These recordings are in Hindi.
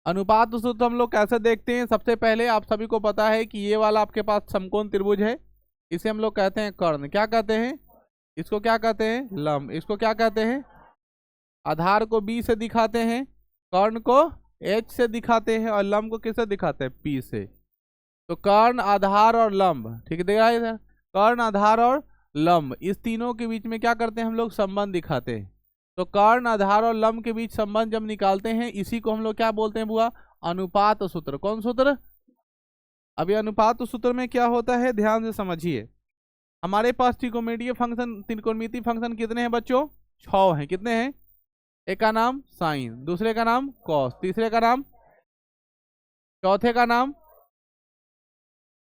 अनुपात सूत्र हम लोग कैसे देखते हैं? सबसे पहले आप सभी को पता है कि ये वाला आपके पास समकोण त्रिभुज है, इसे हम लोग कहते हैं कर्ण। क्या कहते हैं इसको? क्या कहते हैं? लंब। इसको क्या कहते हैं? आधार को B से दिखाते हैं, कर्ण को H से दिखाते हैं और लंब को किससे दिखाते हैं? P से। तो कर्ण, आधार और लंब, ठीक है, देखा है? कर्ण, आधार और लंब, इस तीनों के बीच में क्या करते हैं हम लोग? संबंध दिखाते हैं। तो कर्ण, आधार और लंब के बीच संबंध जब निकालते हैं, इसी को हम लोग क्या बोलते हैं बुआ? अनुपात सूत्र। कौन सूत्र? अभी अनुपात सूत्र में क्या होता है, ध्यान से समझिए। हमारे पास त्रिकोणमितीय फंक्शन कितने हैं बच्चों? 6 हैं। कितने हैं? एक का नाम साइन, दूसरे का नाम कॉस, तीसरे का नाम, चौथे का नाम,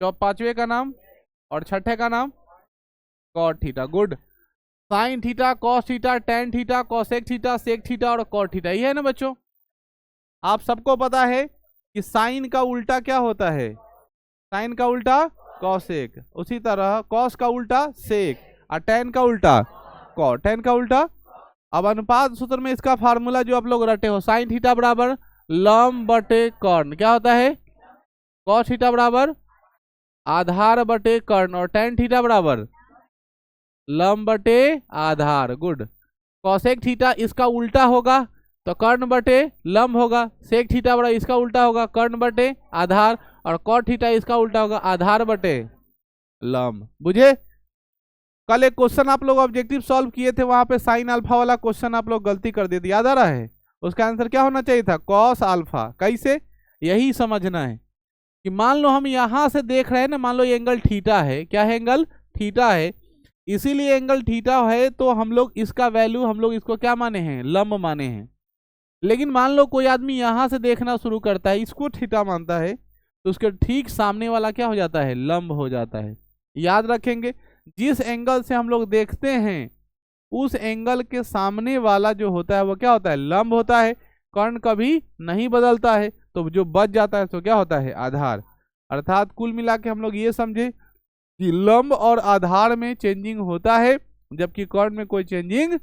पांचवे का नाम और छठे का नाम cot theta. Good. Sine theta, cos theta, tan theta, cosec theta, sec theta और कॉट थीटा, ये है ना बच्चों? आप सबको पता है कि साइन का उल्टा क्या होता है? साइन का उल्टा कॉसेक, उसी तरह कॉस का उल्टा सेक और टेन का उल्टा कॉट। टेन का उल्टा। अब अनुपात सूत्र में इसका फार्मूला जो आप लोग रटे हो, साइन थीटा बराबर लंब बटे कर्ण, क्या होता है? कॉस थीटा बराबर आधार बटे कर्ण और टेन थीटा बराबर लंब बटे आधार। गुड। कॉसेक थीटा इसका उल्टा होगा तो कर्ण बटे लंब होगा, सेक थीटा बराबर इसका उल्टा होगा कर्ण बटे आधार और कॉट थीटा इसका उल्टा होगा आधार बटे लंब। बुझे? कल एक क्वेश्चन आप लोग ऑब्जेक्टिव सॉल्व किए थे, वहां पे साइन अल्फा वाला क्वेश्चन आप लोग गलती कर दिए थे, याद आ रहा है? उसका आंसर क्या होना चाहिए था? Cos alpha. कैसे? यही समझना है कि मान लो हम यहां से देख रहे हैं ना, मान लो ये एंगल थीटा है। क्या है? एंगल थीटा है। इसीलिए एंगल थीटा है तो हम लोग इसका वैल्यू, हम लोग इसको क्या माने हैं? लंब माने हैं। लेकिन मान लो कोई आदमी यहां से देखना शुरू करता है, इसको थीटा मानता है, तो उसके ठीक सामने वाला क्या हो जाता है? लंब हो जाता है। याद रखेंगे, जिस एंगल से हम लोग देखते हैं उस एंगल के सामने वाला जो होता है वो क्या होता है? लंब होता है। कर्ण कभी नहीं बदलता है, तो जो बच जाता है तो क्या होता है? आधार। अर्थात कुल मिला के हम लोग ये समझे कि लंब और आधार में चेंजिंग होता है, जबकि कर्ण में कोई चेंजिंग,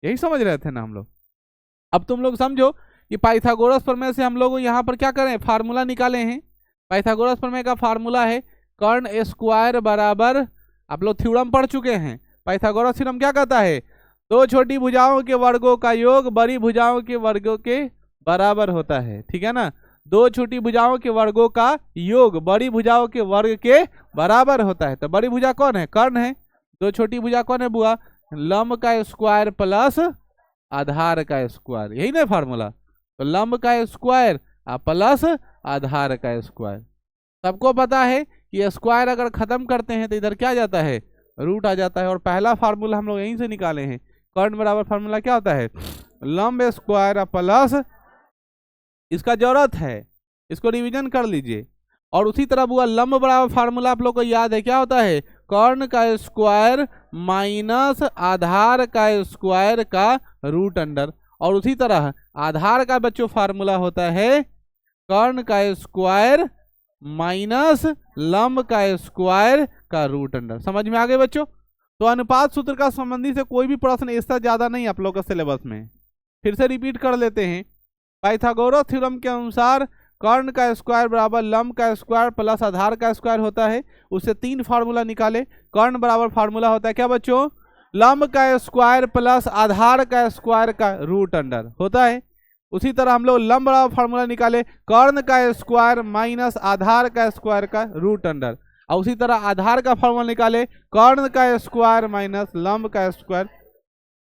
यही समझ रहे थे ना हम लोग? अब तुम लोग समझो कि पाइथागोरस प्रमेय से हम लोग यहाँ पर क्या करें? फार्मूला निकाले हैं। पाइथागोरस प्रमेय का फार्मूला है कर्ण स्क्वायर बराबर, आप लोग थ्योरम पढ़ चुके हैं। पाइथागोरस थ्योरम क्या कहता है? दो छोटी भुजाओं के वर्गों का योग बड़ी भुजाओं के वर्गों के बराबर होता है, ठीक है ना? दो छोटी भुजाओं के वर्गों का योग बड़ी भुजाओं के वर्ग के बराबर होता है। तो बड़ी भुजा कौन है? कर्ण है। दो छोटी भुजा कौन है बुआ? लंब का स्क्वायर प्लस आधार का स्क्वायर, यही ना फार्मूला? तो लंब का स्क्वायर प्लस आधार का स्क्वायर। सबको पता है कि स्क्वायर अगर खत्म करते हैं तो इधर क्या आ जाता है? रूट आ जाता है। और पहला फार्मूला हम लोग यहीं से निकाले हैं। कर्ण बराबर फार्मूला क्या होता है? लंब स्क्वायर प्लस, इसका जरूरत है, इसको रिवीजन कर लीजिए। और उसी तरह बुआ लंब बराबर फार्मूला आप लोग को याद है, क्या होता है? कर्ण का स्क्वायर माइनस आधार का स्क्वायर का रूट अंडर। और उसी तरह आधार का बच्चों फार्मूला होता है कर्ण का स्क्वायर माइनस लंब का स्क्वायर का रूट अंडर। समझ में आ गए बच्चों? तो अनुपात सूत्र का संबंधी से कोई भी प्रश्न इससे ज्यादा नहीं आप लोग का सिलेबस में। फिर से रिपीट कर लेते हैं। पाइथागोरस थ्योरम के अनुसार कर्ण का स्क्वायर बराबर लंब का स्क्वायर प्लस आधार का स्क्वायर होता है। उससे 3 फार्मूला निकाले। कर्ण बराबर फार्मूला होता है क्या बच्चों? लंब का स्क्वायर प्लस आधार का स्क्वायर का रूट अंडर होता है। उसी तरह हम लोग लंब बराबर फार्मूला निकाले कर्ण का स्क्वायर माइनस आधार का स्क्वायर का रूट अंडर। और उसी तरह आधार का फार्मूला निकाले कर्ण का स्क्वायर माइनस लंब का स्क्वायर।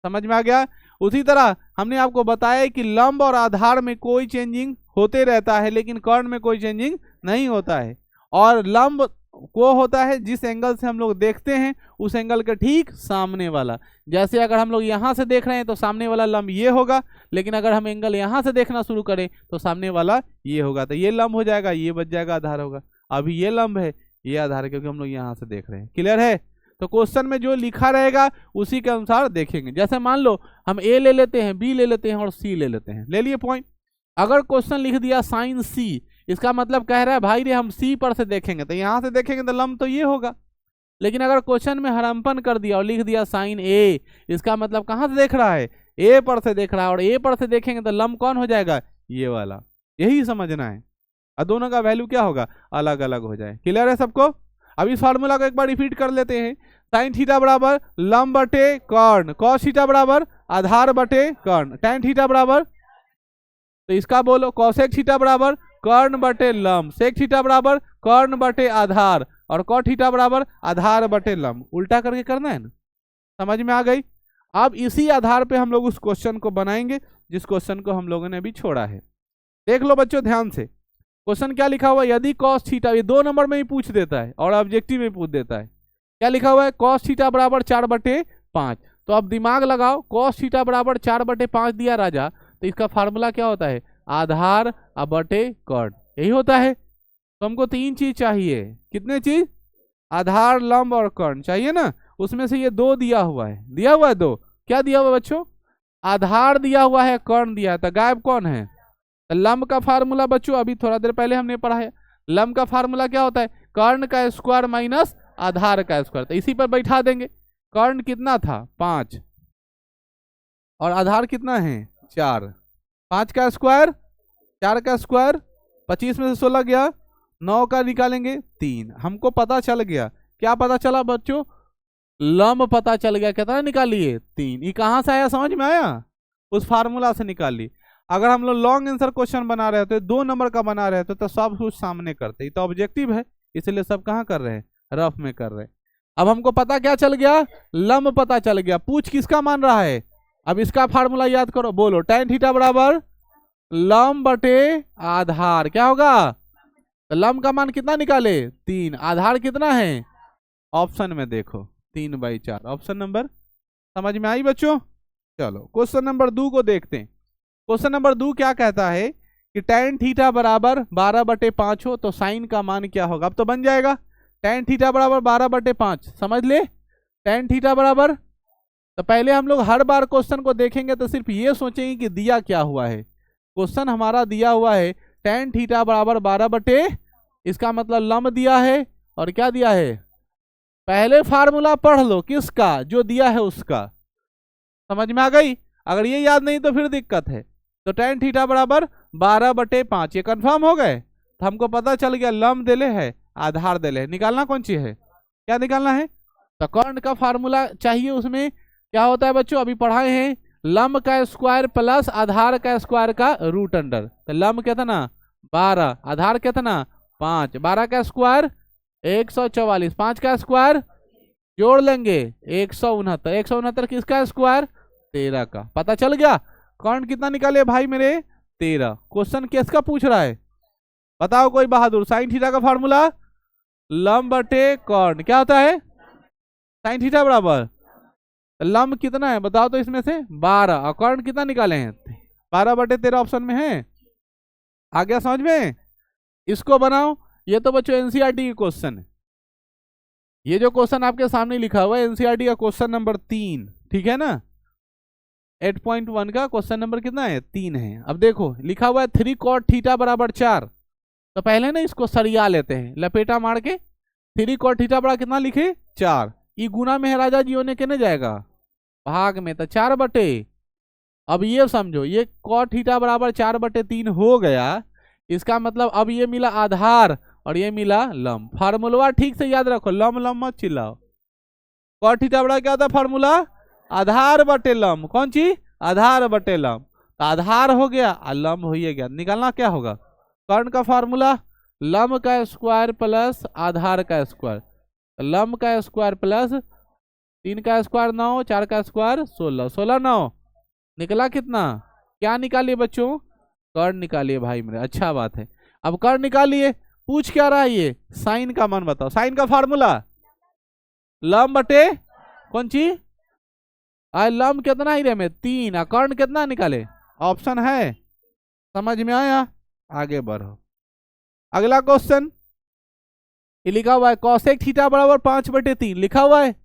समझ में आ गया? उसी तरह हमने आपको बताया कि लंब और आधार में कोई चेंजिंग होते रहता है, लेकिन कर्ण में कोई चेंजिंग नहीं होता है। और लंब को होता है जिस एंगल से हम लोग देखते हैं उस एंगल के ठीक सामने वाला। जैसे अगर हम लोग यहाँ से देख रहे हैं तो सामने वाला लंब ये होगा, लेकिन अगर हम एंगल यहाँ से देखना शुरू करें तो सामने वाला ये होगा। तो ये लंब हो जाएगा, ये बच जाएगा, आधार होगा। अभी ये लंब है, ये आधार है, क्योंकि हम लोग यहाँ से देख रहे हैं। क्लियर है? तो क्वेश्चन में जो लिखा रहेगा उसी के अनुसार देखेंगे। जैसे मान लो हम ए ले लेते हैं, बी ले लेते हैं और सी ले लेते हैं। ले लिए पॉइंट। अगर क्वेश्चन लिख दिया साइन सी, इसका मतलब कह रहा है भाई रे हम सी पर से देखेंगे, तो यहाँ से देखेंगे तो लंब तो ये होगा। लेकिन अगर क्वेश्चन में हरम्पन कर दिया और लिख दिया साइन ए, इसका मतलब कहाँ से देख रहा है? ए पर से देख रहा है, और ए पर से देखेंगे तो लंब कौन हो जाएगा? ये वाला। यही समझना है। और दोनों का वैल्यू क्या होगा, अलग अलग हो जाए। क्लियर है सबको? अब इस फार्मूला को एक बार रिपीट कर लेते हैं। साइन थीटा बराबर लंब बटे कर्ण, कॉस थीटा बराबर आधार बटे कर्ण, टैन थीटा बराबर, तो इसका बोलो कॉसेक थीटा बराबर कर्ण बटे लंब, सेक थीटा बराबर कर्ण बटे आधार, और कॉट थीटा बराबर आधार बटे लंब। उल्टा करके करना है ना। समझ में आ गई? अब इसी आधार पे हम लोग उस क्वेश्चन को बनाएंगे जिस क्वेश्चन को हम लोगों ने अभी छोड़ा है। देख लो बच्चों ध्यान से, क्वेश्चन क्या लिखा हुआ है, यदि कॉस थीटा, ये 2 नंबर में ही पूछ देता है और ऑब्जेक्टिव में पूछ देता है। क्या लिखा हुआ है, कॉस थीटा बराबर 4/5। तो अब दिमाग लगाओ, कॉस थीटा बराबर 4/5 दिया राजा, तो इसका फार्मूला क्या होता है, आधार बटे कर्ण, यही होता है। तो हमको 3 चीज चाहिए। कितने चीज, आधार लंब और कर्ण चाहिए ना। उसमें से ये 2 दिया हुआ है, दिया हुआ है 2। क्या दिया हुआ है बच्चों, आधार दिया हुआ है, कर्ण दिया है, तो गायब कौन है, लंब का फार्मूला बच्चों अभी थोड़ा देर पहले हमने पढ़ा है। लंब का फार्मूला क्या होता है, कर्ण का स्क्वायर माइनस आधार का स्क्वायर। तो इसी पर बैठा देंगे। कर्ण कितना था 5 और आधार कितना है 4, 5 का स्क्वायर 4 का स्क्वायर, 25 में से 16 गया, 9 का निकालेंगे 3। हमको पता चल गया, क्या पता चला बच्चों, लंब पता चल गया। कितना निकालिए 3। ये कहाँ से आया, समझ में आया, उस फार्मूला से निकाल ली। अगर हम लोग लॉन्ग आंसर क्वेश्चन बना रहे होते, 2 नंबर का बना रहे होते, तो सब कुछ सामने करते। तो ऑब्जेक्टिव है इसलिए सब कहाँ कर रहे हैं, रफ में कर रहे हैं। अब हमको पता क्या चल गया, लंब पता चल गया। पूछ किसका मान रहा है, अब इसका फार्मूला याद करो, बोलो टैन थीटा बराबर लंब बटे आधार, क्या होगा, तो लंब का मान कितना निकाले 3, आधार कितना है, ऑप्शन में देखो 3/4, ऑप्शन नंबर। समझ में आई बच्चों? चलो क्वेश्चन नंबर 2 को देखते हैं। क्वेश्चन नंबर 2 क्या कहता है कि टैन थीटा बराबर 12/5 हो तो साइन का मान क्या होगा। अब तो बन जाएगा, टैन थीटा बराबर 12/5, समझ ले टैन थीटा बराबर। तो पहले हम लोग हर बार क्वेश्चन को देखेंगे तो सिर्फ ये सोचेंगे कि दिया क्या हुआ है। क्वेश्चन हमारा दिया हुआ है टैन थीटा बराबर 12, इसका मतलब लंब दिया है और क्या दिया है, पहले फार्मूला पढ़ लो किसका, जो दिया है उसका। समझ में आ गई? अगर ये याद नहीं तो फिर दिक्कत है। तो टैन थीटा बराबर 12/5, ये कंफर्म हो गए। तो हमको पता चल गया लंब देले है, आधार देले है, निकालना कौन सी है, क्या निकालना है, तो कर्ण का फार्मूला चाहिए। उसमें क्या होता है बच्चों, अभी पढ़ाए हैं, लंब का स्क्वायर प्लस आधार का स्क्वायर का रूट अंडर। तो लंब कितना 12, आधार कितना 5, 12 का स्क्वायर 144, 5 का स्क्वायर जोड़ लेंगे 169, 169 किसका स्क्वायर 13 का। पता चल गया कर्ण कितना निकाले भाई मेरे 13। क्वेश्चन किसका पूछ रहा है, बताओ कोई बहादुर। साइन थीटा का फार्मूला लंब बटे कर्ण, क्या होता है, साइन थीटा बराबर लंब कितना है बताओ तो, इसमें से 12 और कर्ण कितना निकाले हैं 12/13, ऑप्शन में है। आ गया समझ में? इसको बनाओ। ये तो बच्चों एनसीईआरटी की क्वेश्चन है। ये जो क्वेश्चन आपके सामने लिखा हुआ है एनसीईआरटी का क्वेश्चन नंबर 3, ठीक है ना। 8.1 का क्वेश्चन नंबर कितना है 3 है। अब देखो लिखा हुआ है 3 cot थीटा बराबर 4। तो पहले ना इसको सरिया लेते हैं, लपेटा मार के 3 cot थीटा बराबर कितना लिखे 4। ये गुना में है राजा जी, होने के नहीं जाएगा भाग में, तो 4/। अब ये समझो ये cot थीटा बराबर 4/3 हो गया। इसका मतलब अब ये मिला आधार और ये मिला लंब। फार्मूला ठीक से याद रखो, लंब लंब मत चिल्लाओ। cot थीटा बराबर क्या होता है फार्मूला, आधार बटे लंब, कौन चीज आधार बटे लंब। तो आधार हो गया और लंब हो ही गया। निकालना क्या होगा, कर्ण का फार्मूला लंब का स्क्वायर प्लस आधार का स्क्वायर, लंब का स्क्वायर प्लस 3 का स्क्वायर 9, 4 का स्क्वायर 16, 16 9 निकला कितना, क्या निकालिए बच्चों, कर्ण निकालिए भाई मेरे, अच्छा बात है। अब कर्ण निकालिए, पूछ क्या रहा है ये, साइन का मान बताओ। साइन का फार्मूला लंब बटे कौन ची, लंब कितना ही रे में 3, कर्ण कितना निकाले, ऑप्शन है। समझ में आया? आगे बढ़ो। अगला क्वेश्चन लिखा हुआ है कॉसेक थीटा बराबर 5/3 लिखा हुआ है।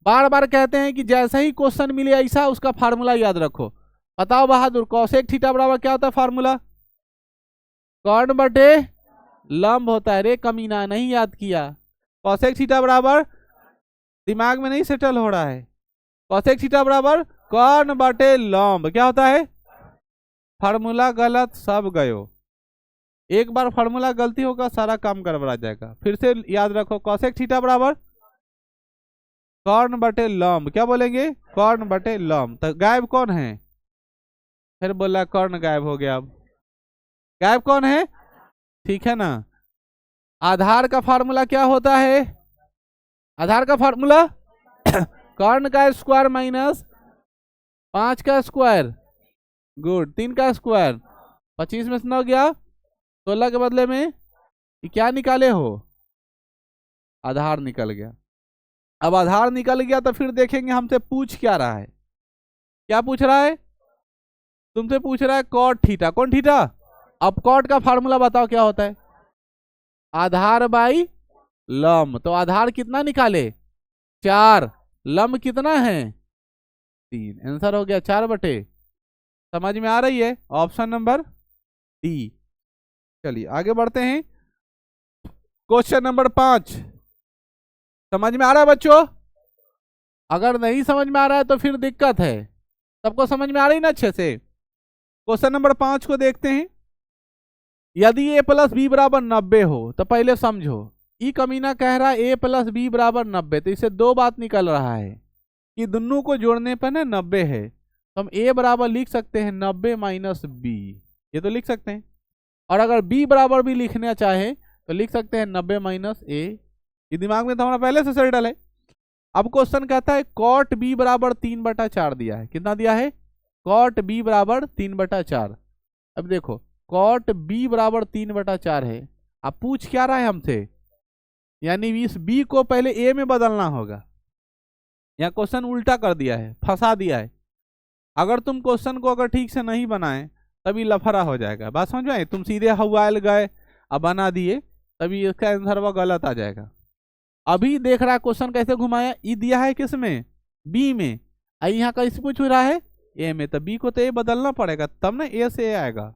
बार बार कहते हैं कि जैसा ही क्वेश्चन मिले ऐसा उसका फार्मूला याद रखो। बताओ बहादुर, कॉसेक थीटा बराबर क्या होता है फार्मूला, कर्ण बटे लंब होता है। रे कमीना नहीं याद किया, कॉसेक थीटा बराबर दिमाग में नहीं सेटल हो रहा है। कॉसेक थीटा बराबर कर्ण बटे लंब क्या होता है, फार्मूला गलत, सब गयो। एक बार फार्मूला गलती होगा सारा काम गड़बड़ा जाएगा। फिर से याद रखो, कॉसेक थीटा बराबर कॉर्न बटे लॉम, क्या बोलेंगे, कॉर्न बटे लॉम। तो गायब कौन है, फिर बोला कॉर्न गायब हो गया। अब गायब कौन है, ठीक है ना। आधार का फार्मूला क्या होता है, आधार का फार्मूला कॉर्न का स्क्वायर माइनस 5 का स्क्वायर, गुड, 3 का स्क्वायर, 25 में से 9 गया, 16 के बदले में क्या निकाले हो, आधार निकल गया। अब आधार निकल गया तो फिर देखेंगे हमसे पूछ क्या रहा है, क्या पूछ रहा है, तुमसे पूछ रहा है कॉट थीटा, कौन थीटा। अब कॉट का फार्मूला बताओ क्या होता है, आधार बाई लम। तो आधार कितना निकाले, 4, लम कितना है, 3, आंसर हो गया 4 बटे। समझ में आ रही है, ऑप्शन नंबर डी। चलिए आगे बढ़ते हैं, क्वेश्चन नंबर 5। समझ में आ रहा है बच्चों, अगर नहीं समझ में आ रहा है तो फिर दिक्कत है। सबको समझ में आ रही ना अच्छे से। क्वेश्चन नंबर 5 को देखते हैं। यदि a प्लस बी बराबर 90 हो, तो पहले समझो, ई कमीना कह रहा है a प्लस बी बराबर 90, तो इससे दो बात निकल रहा है कि दोनों को जोड़ने पर ना 90 है, तो हम a बराबर लिख सकते हैं 90 माइनस बी, ये तो लिख सकते हैं। और अगर b बराबर भी लिखना चाहे तो लिख सकते हैं 90 माइनस a, ये दिमाग में तो हमारा पहले से सेटल है। अब क्वेश्चन कहता है कॉट b बराबर 3/4 दिया है, कितना दिया है, कॉट b बराबर 3/4। अब देखो कॉट b बराबर 3/4 है, अब पूछ क्या रहा है हमसे, यानी इस b को पहले a में बदलना होगा। यहाँ क्वेश्चन उल्टा कर दिया है, फंसा दिया है। अगर तुम क्वेश्चन को अगर ठीक से नहीं बनाए तभी लफड़ा हो जाएगा, बात समझ में आई। तुम सीधे हवाल गए अब बना दिए, तभी इसका आंसर वो गलत आ जाएगा। अभी देख रहा है क्वेश्चन कैसे घुमाया, ई दिया है किस में, बी में, यहाँ कैसे पूछ रहा है, ए में, तो बी को तो ए बदलना पड़ेगा तब ना ए से ए आएगा।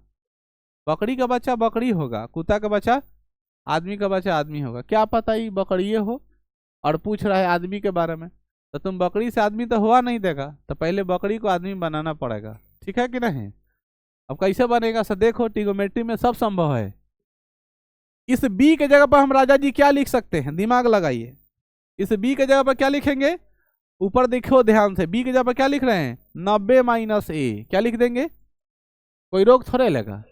बकरी का बच्चा बकरी होगा, कुत्ता का बच्चा आदमी का बच्चा आदमी होगा, क्या पता ही बकरी हो और पूछ रहा है आदमी के बारे में, तो तुम बकरी से आदमी तो हुआ नहीं देगा, तो पहले बकरी को आदमी बनाना पड़ेगा, ठीक है कि नहीं। अब कैसे बनेगा सर, देखो ट्रिगोनोमेट्री में सब संभव है। इस बी के जगह पर हम राजा जी क्या लिख सकते हैं, दिमाग लगाइए। इस बी के जगह पर क्या लिखेंगे, ऊपर देखो ध्यान से, बी के जगह पर क्या लिख रहे हैं, 90 माइनस ए, क्या लिख देंगे, कोई रोक थोड़े लेगा,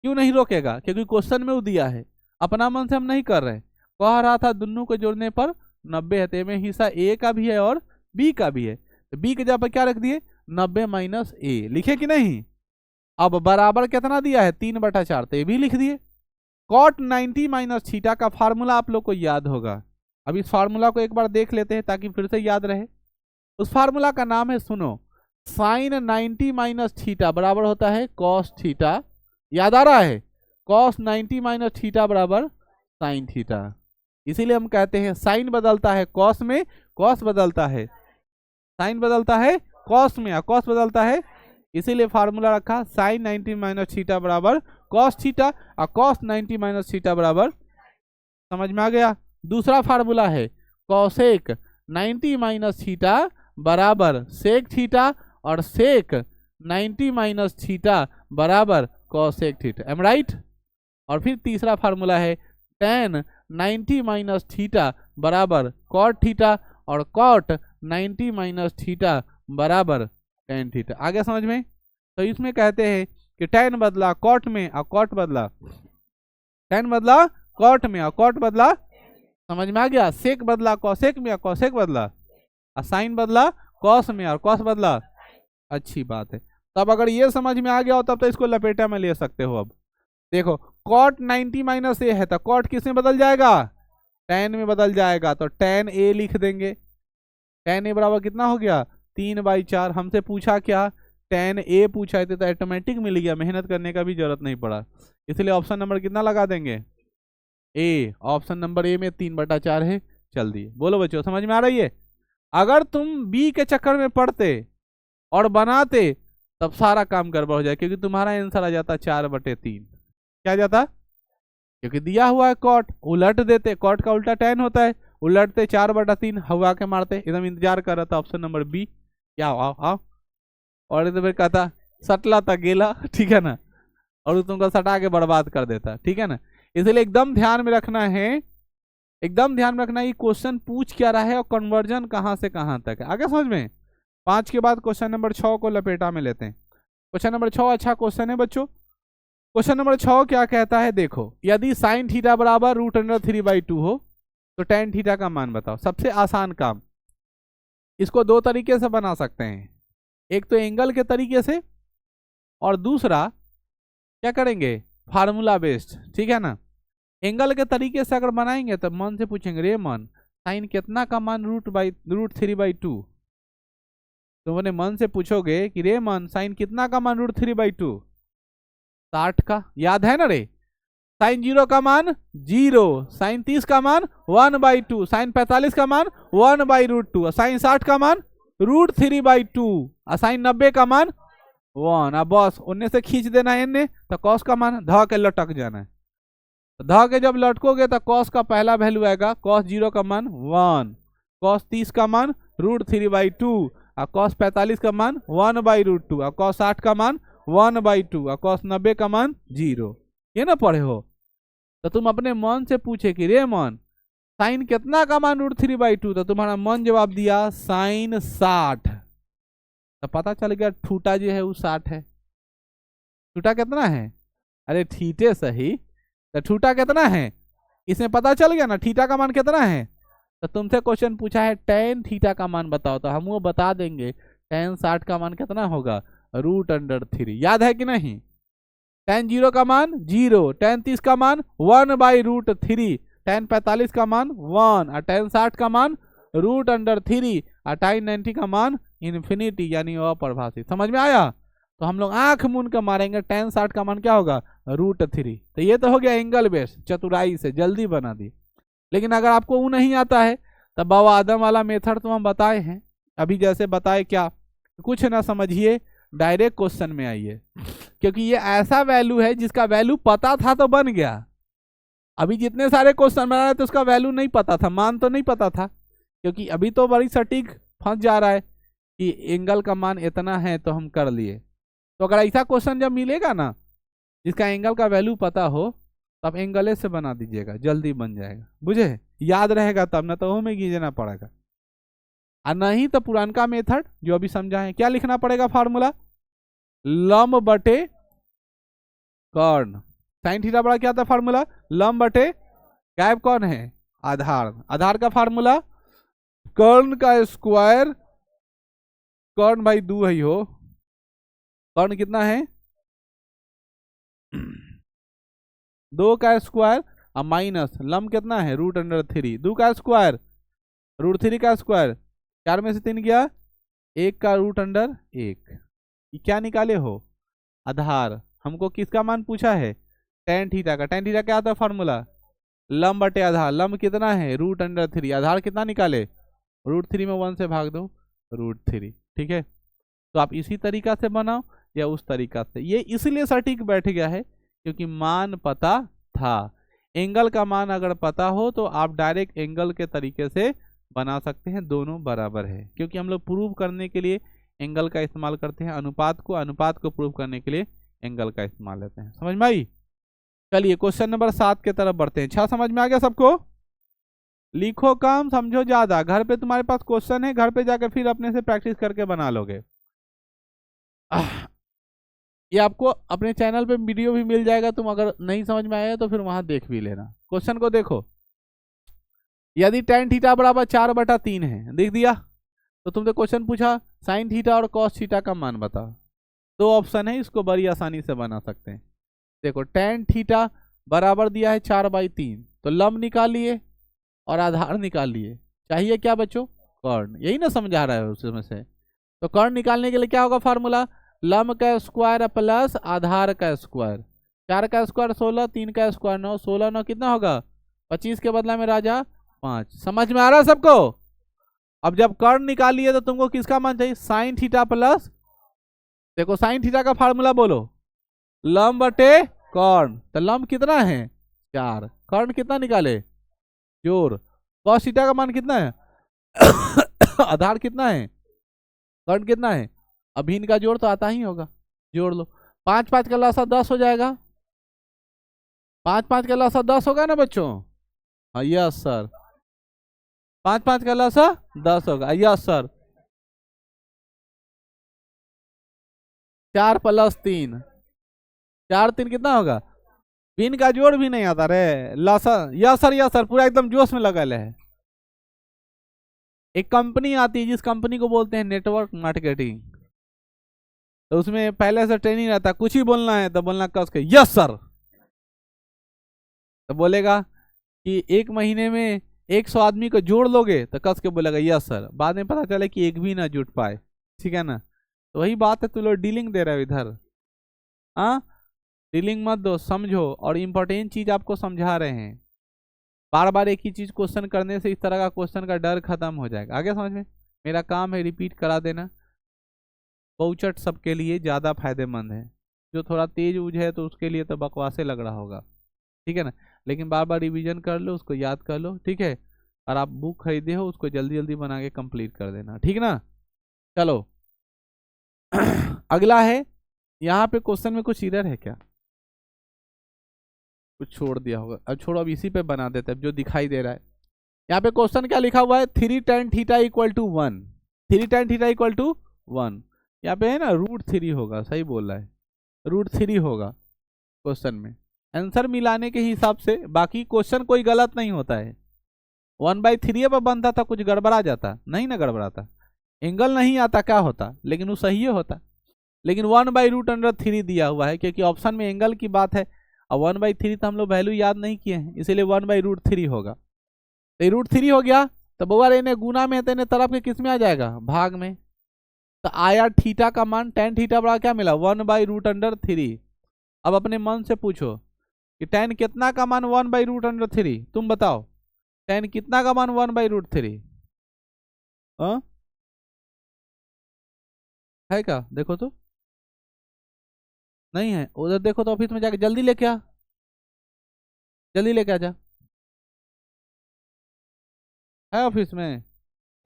क्यों नहीं रोकेगा, क्योंकि क्वेश्चन में वो दिया है, अपना मन से हम नहीं कर रहे। कह रहा था दोनों को जोड़ने पर 90 है, तो में हिस्सा ए का भी है और बी का भी है, तो बी के जगह पर क्या रख दिए 90 माइनस ए, लिखे कि नहीं। अब बराबर कितना दिया है 3/4, तो ये भी लिख दिए। कॉट 90 माइनस थीटा का फार्मूला आप लोग को याद होगा, अब इस फार्मूला को एक बार देख लेते हैं ताकि फिर से याद रहे। उस फार्मूला का नाम है, सुनो, साइन 90 माइनस थीटा बराबर होता है कॉस थीटा, याद आ रहा है, कॉस 90 माइनस थीटा बराबर साइन थीटा। इसीलिए हम कहते हैं साइन बदलता है कॉस में, कॉस बदलता है साइन, बदलता है कॉस में, कॉस बदलता है, इसीलिए फार्मूला रखा साइन 90 माइनस थीटा बराबर कॉस थीटा, और कॉस 90 माइनस थीटा बराबर, समझ में आ गया। दूसरा फार्मूला है कॉसेक 90 माइनस थीटा बराबर सेक थीटा, और सेक 90 माइनस थीटा बराबर कॉसेक थीटा, एम राइट। और फिर तीसरा फार्मूला है टेन 90 माइनस थीटा बराबर कॉट थीटा, और कॉट 90 माइनस थीटा बराबर टेन थीटा। आगे समझ में, तो इसमें कहते हैं कि टेन बदला कॉट में और कॉट बदला, टेन बदला कॉट में और कॉट बदला, समझ में आ गया, सेक बदला कॉसेक में और कॉसेक बदला, और साइन बदला कॉस में और कॉस बदला। अच्छी बात है, तब अगर ये समझ में आ गया हो तब तो इसको लपेटा में ले सकते हो। अब देखो कॉट 90 माइनस ए है, तो कॉट किस में बदल जाएगा, टेन में बदल जाएगा, तो टेन ए लिख देंगे। टेन ए बराबर कितना हो गया 3/4। हमसे पूछा क्या, टेन ए पूछा है, तो ऑटोमेटिक मिल गया, मेहनत करने का भी जरूरत नहीं पड़ा, इसलिए ऑप्शन नंबर कितना लगा देंगे, ए। ऑप्शन नंबर ए में 3/4 है। चल दिए, बोलो बच्चों समझ में आ रही है। अगर तुम बी के चक्कर में पड़ते और बनाते तब सारा काम गड़बड़ हो जाए, क्योंकि तुम्हारा आंसर आ जाता 4/3, क्या जाता, क्योंकि दिया हुआ है कॉट, उलट देते, कॉट का उल्टा टेन होता है, उलटते 4/3 हवा के मारते। एकदम इंतजार कर रहा था ऑप्शन नंबर बी, क्या आओ आओ, और इधर कहता सटला था गेला, ठीक है ना। और वो तुमको सटा के बर्बाद कर देता, ठीक है ना। इसलिए एकदम ध्यान में रखना है, एकदम ध्यान में रखना है क्वेश्चन पूछ क्या रहा है और कन्वर्जन कहाँ से कहाँ तक है। आगे समझ में। 5 के बाद क्वेश्चन नंबर 6 को लपेटा में लेते हैं। क्वेश्चन नंबर 6 अच्छा क्वेश्चन है बच्चों। क्वेश्चन नंबर 6 क्या कहता है, देखो, यदि साइन थीटा बराबर √3/2 हो तो tan थीटा का मान बताओ। सबसे आसान काम, इसको दो तरीके से बना सकते हैं, एक तो एंगल के तरीके से और दूसरा क्या करेंगे, फार्मूला बेस्ड, ठीक है ना। एंगल के तरीके से अगर बनाएंगे तो मन से पूछेंगे, रे मन साइन कितना का मान √3/2। तो मैंने मन से पूछोगे कि रे मन साइन कितना का मान √3/2, 60 का, याद है ना रे। साइन 0 का मान 0, साइन 30 का मान 1/2, साइन 45 का मान 1/√2, साइन 60 का मान √3/2, साइन 90 का मान 1। अब बस उन्ने से खींच देना है इनने, तो कॉस का मान ध के लटक जाना है। तो ध के जब लटकोगे तो कॉस का पहला वैल्यू आएगा, कॉस 0 का मान 1, कॉस 30 का मान √3/2, और कॉस 45 का मान 1/√2, और कॉस 60 का मान 1/2, और कॉस 90 का मान 0। ये ना पढ़े हो। तो तुम अपने मन से पूछे कि रे मन साइन कितना का मान √3/2, तो तुम्हारा मन जवाब दिया साइन 60। तो पता चल गया थीटा जो है वो 60 है। थीटा कितना है, अरे थीटे सही, तो थीटा कितना है इसमें पता चल गया ना, थीटा का मान कितना है। तो तुमसे क्वेश्चन पूछा है tan थीटा का मान बताओ, तो हम वो बता देंगे tan 60 का मान कितना होगा, √3। याद है कि नहीं। tan 0 का मान 0, tan 30 का मान 1/√3, tan 45 का मान 1, और tan 60 का मान √3, और tan 90 का मान इन्फिनिटी यानी अपरिभाषित। समझ में आया। तो हम लोग आंख मूंद कर मारेंगे, tan 60 का मान क्या होगा, √3। तो ये तो हो गया एंगल बेस, चतुराई से जल्दी बना दी। लेकिन अगर आपको वो नहीं आता है तो बाबा आदम वाला मेथड तो हम बताए हैं अभी, जैसे बताए क्या, कुछ ना समझिए, डायरेक्ट क्वेश्चन में आइए, क्योंकि ये ऐसा वैल्यू है जिसका वैल्यू पता था तो बन गया। अभी जितने सारे क्वेश्चन बना रहे थे उसका वैल्यू नहीं पता था, मान तो नहीं पता था, क्योंकि अभी तो बड़ी सटीक फंस जा रहा है कि एंगल का मान इतना है तो हम कर लिए। तो अगर ऐसा क्वेश्चन जब मिलेगा ना जिसका एंगल का वैल्यू पता हो, तब एंगले से बना दीजिएगा, जल्दी बन जाएगा, बुझे, याद रहेगा तब, ना तो में गीजना पड़ेगा। और नहीं तो पुरानका मेथड जो अभी समझा है, क्या लिखना पड़ेगा फार्मूला, लंब बटे कर्ण। साइन थीटा बड़ा क्या था फार्मूला, लंब बटे गैप कौन है, आधार। आधार का फार्मूला कर्ण का स्क्वायर, कर्ण भाई 2 है हो, कर्ण कितना है 2 का स्क्वायर, और माइनस लंब कितना है √3, 2 का स्क्वायर √3 का स्क्वायर, 4 में से 3 गया, 1 का √1। ये क्या निकाले हो, आधार। हमको किसका मान पूछा है, tan थीटा का। tan थीटा क्या आता है फार्मूला, लंब बटे आधार। लंब कितना है √3, आधार कितना निकाले, √3 में 1 से भाग दो, √3। ठीक है, तो आप इसी तरीका से बनाओ या उस तरीका से। ये इसलिए सटीक बैठ गया है क्योंकि मान पता था। एंगल का मान अगर पता हो तो आप डायरेक्ट एंगल के तरीके से बना सकते हैं, दोनों बराबर है। क्योंकि हम लोग प्रूव करने के लिए एंगल का इस्तेमाल करते हैं, अनुपात को प्रूव करने के लिए एंगल का इस्तेमाल लेते हैं। समझ में आई। चलिए क्वेश्चन नंबर 7 के तरफ बढ़ते हैं। 6 समझ में आ गया सबको। लिखो कम समझो ज्यादा। घर पे तुम्हारे पास क्वेश्चन है, घर पे जाकर फिर अपने से प्रैक्टिस करके बना लोगे। ये आपको अपने चैनल पे वीडियो भी मिल जाएगा, तुम अगर नहीं समझ में आया तो फिर वहां देख भी लेना। क्वेश्चन को देखो, यदि tan थीटा बराबर 4/3 है, देख दिया। तो तुमसे क्वेश्चन पूछा साइन थीटा और कॉस थीटा का मान बताओ। 2 ऑप्शन है, इसको बड़ी आसानी से बना सकते हैं। देखो tan थीटा बराबर दिया है 4/3, तो लंब निकाल लिए और आधार निकाल लिए। चाहिए क्या बच्चों, कर्ण। यही ना समझा रहा है उसमें से। तो कर्ण निकालने के लिए क्या होगा फार्मूला, लंब का स्क्वायर प्लस आधार का स्क्वायर। 4 का स्क्वायर 16, 3 का स्क्वायर 9, 16 9 कितना होगा 25 के बदला में राजा 5। समझ में आ रहा है सबको। अब जब कर्ण निकाल लिए तो तुमको किसका मान चाहिए, साइन थीटा प्लस, देखो साइन थीटा का फार्मूला बोलो, लंब बटे कर्ण। तो लंब कितना है 4, कर्ण कितना निकाले जोड़, कॉस थीटा का मान कितना है आधार कितना है, कर्ण कितना है, अभी इनका जोड़ तो आता ही होगा, जोड़ लो। 5 5 का लसा 10 हो जाएगा। 5 5 का लसा 10 होगा ना बच्चों? हाँ यस सर। 5 5 का लसा 10 होगा, यस सर। 4 + 3, 4 3 कितना होगा? पिन का जोड़ भी नहीं आता रे। लसा, यस सर यस सर, पूरा एकदम जोश में लगल है। एक कंपनी आती है जिस कंपनी को बोलते हैं नेटवर्क मार्केटिंग, तो उसमें पहले से ट्रेनिंग रहता है, कुछ ही बोलना है तो बोलना कस के यस सर। तो बोलेगा कि 1 महीने में 100 आदमी को जोड़ लोगे, तो कस के बोलेगा यस सर। बाद में पता चले कि एक भी ना जुट पाए, ठीक है ना? तो वही बात है, तू लोग डीलिंग दे रहे हो इधर। हाँ, डीलिंग मत दो, समझो। और इम्पोर्टेंट चीज आपको समझा रहे हैं। बार बार एक ही चीज क्वेश्चन करने से इस तरह का क्वेश्चन का डर खत्म हो जाएगा। आगे समझ में? मेरा काम है रिपीट करा देना। बहुचट सबके लिए ज़्यादा फायदेमंद है। जो थोड़ा तेज उज है तो उसके लिए तो बकवासे लग रहा होगा, ठीक है ना? लेकिन बार बार रिवीजन कर लो, उसको याद कर लो, ठीक है? और आप बुक खरीदे हो उसको जल्दी जल्दी बना के कंप्लीट कर देना, ठीक ना? चलो अगला है, यहाँ पे क्वेश्चन में कुछ एरर है क्या? कुछ छोड़ दिया होगा। अब छोड़ो, अब इसी पे बना देते हैं जो दिखाई दे रहा है। यहाँ पे क्वेश्चन क्या लिखा हुआ है? 3 tan theta equal to 1। 3 tan theta equal to 1। यहाँ पे है ना √3 होगा, सही बोल रहा है, √3 होगा क्वेश्चन में। आंसर मिलाने के हिसाब से, बाकी क्वेश्चन कोई गलत नहीं होता है। 1/3 पर बनता था, कुछ गड़बड़ा जाता नहीं ना? गड़बड़ाता, एंगल नहीं आता क्या होता? लेकिन वो सही होता। लेकिन 1/√3 दिया हुआ है क्योंकि ऑप्शन में एंगल की बात है, और 1/3 तो हम लोग वैल्यू याद नहीं किए हैं, इसीलिए 1/√3 होगा। तो √3 हो गया, तो बउआ इन्हें गुना में तो इन्हें तरफ के किस में आ जाएगा? भाग में। तो आया थीटा का मान, tan थीटा बड़ा क्या मिला? 1/√3। अब अपने मन से पूछो कि tan कितना का मान 1/√3? तुम बताओ, tan कितना का मान 1/√3? हाँ है क्या? देखो तो, नहीं है। उधर देखो तो, ऑफिस में जाके जल्दी लेके आ, जल्दी लेके आ जा। है ऑफिस में?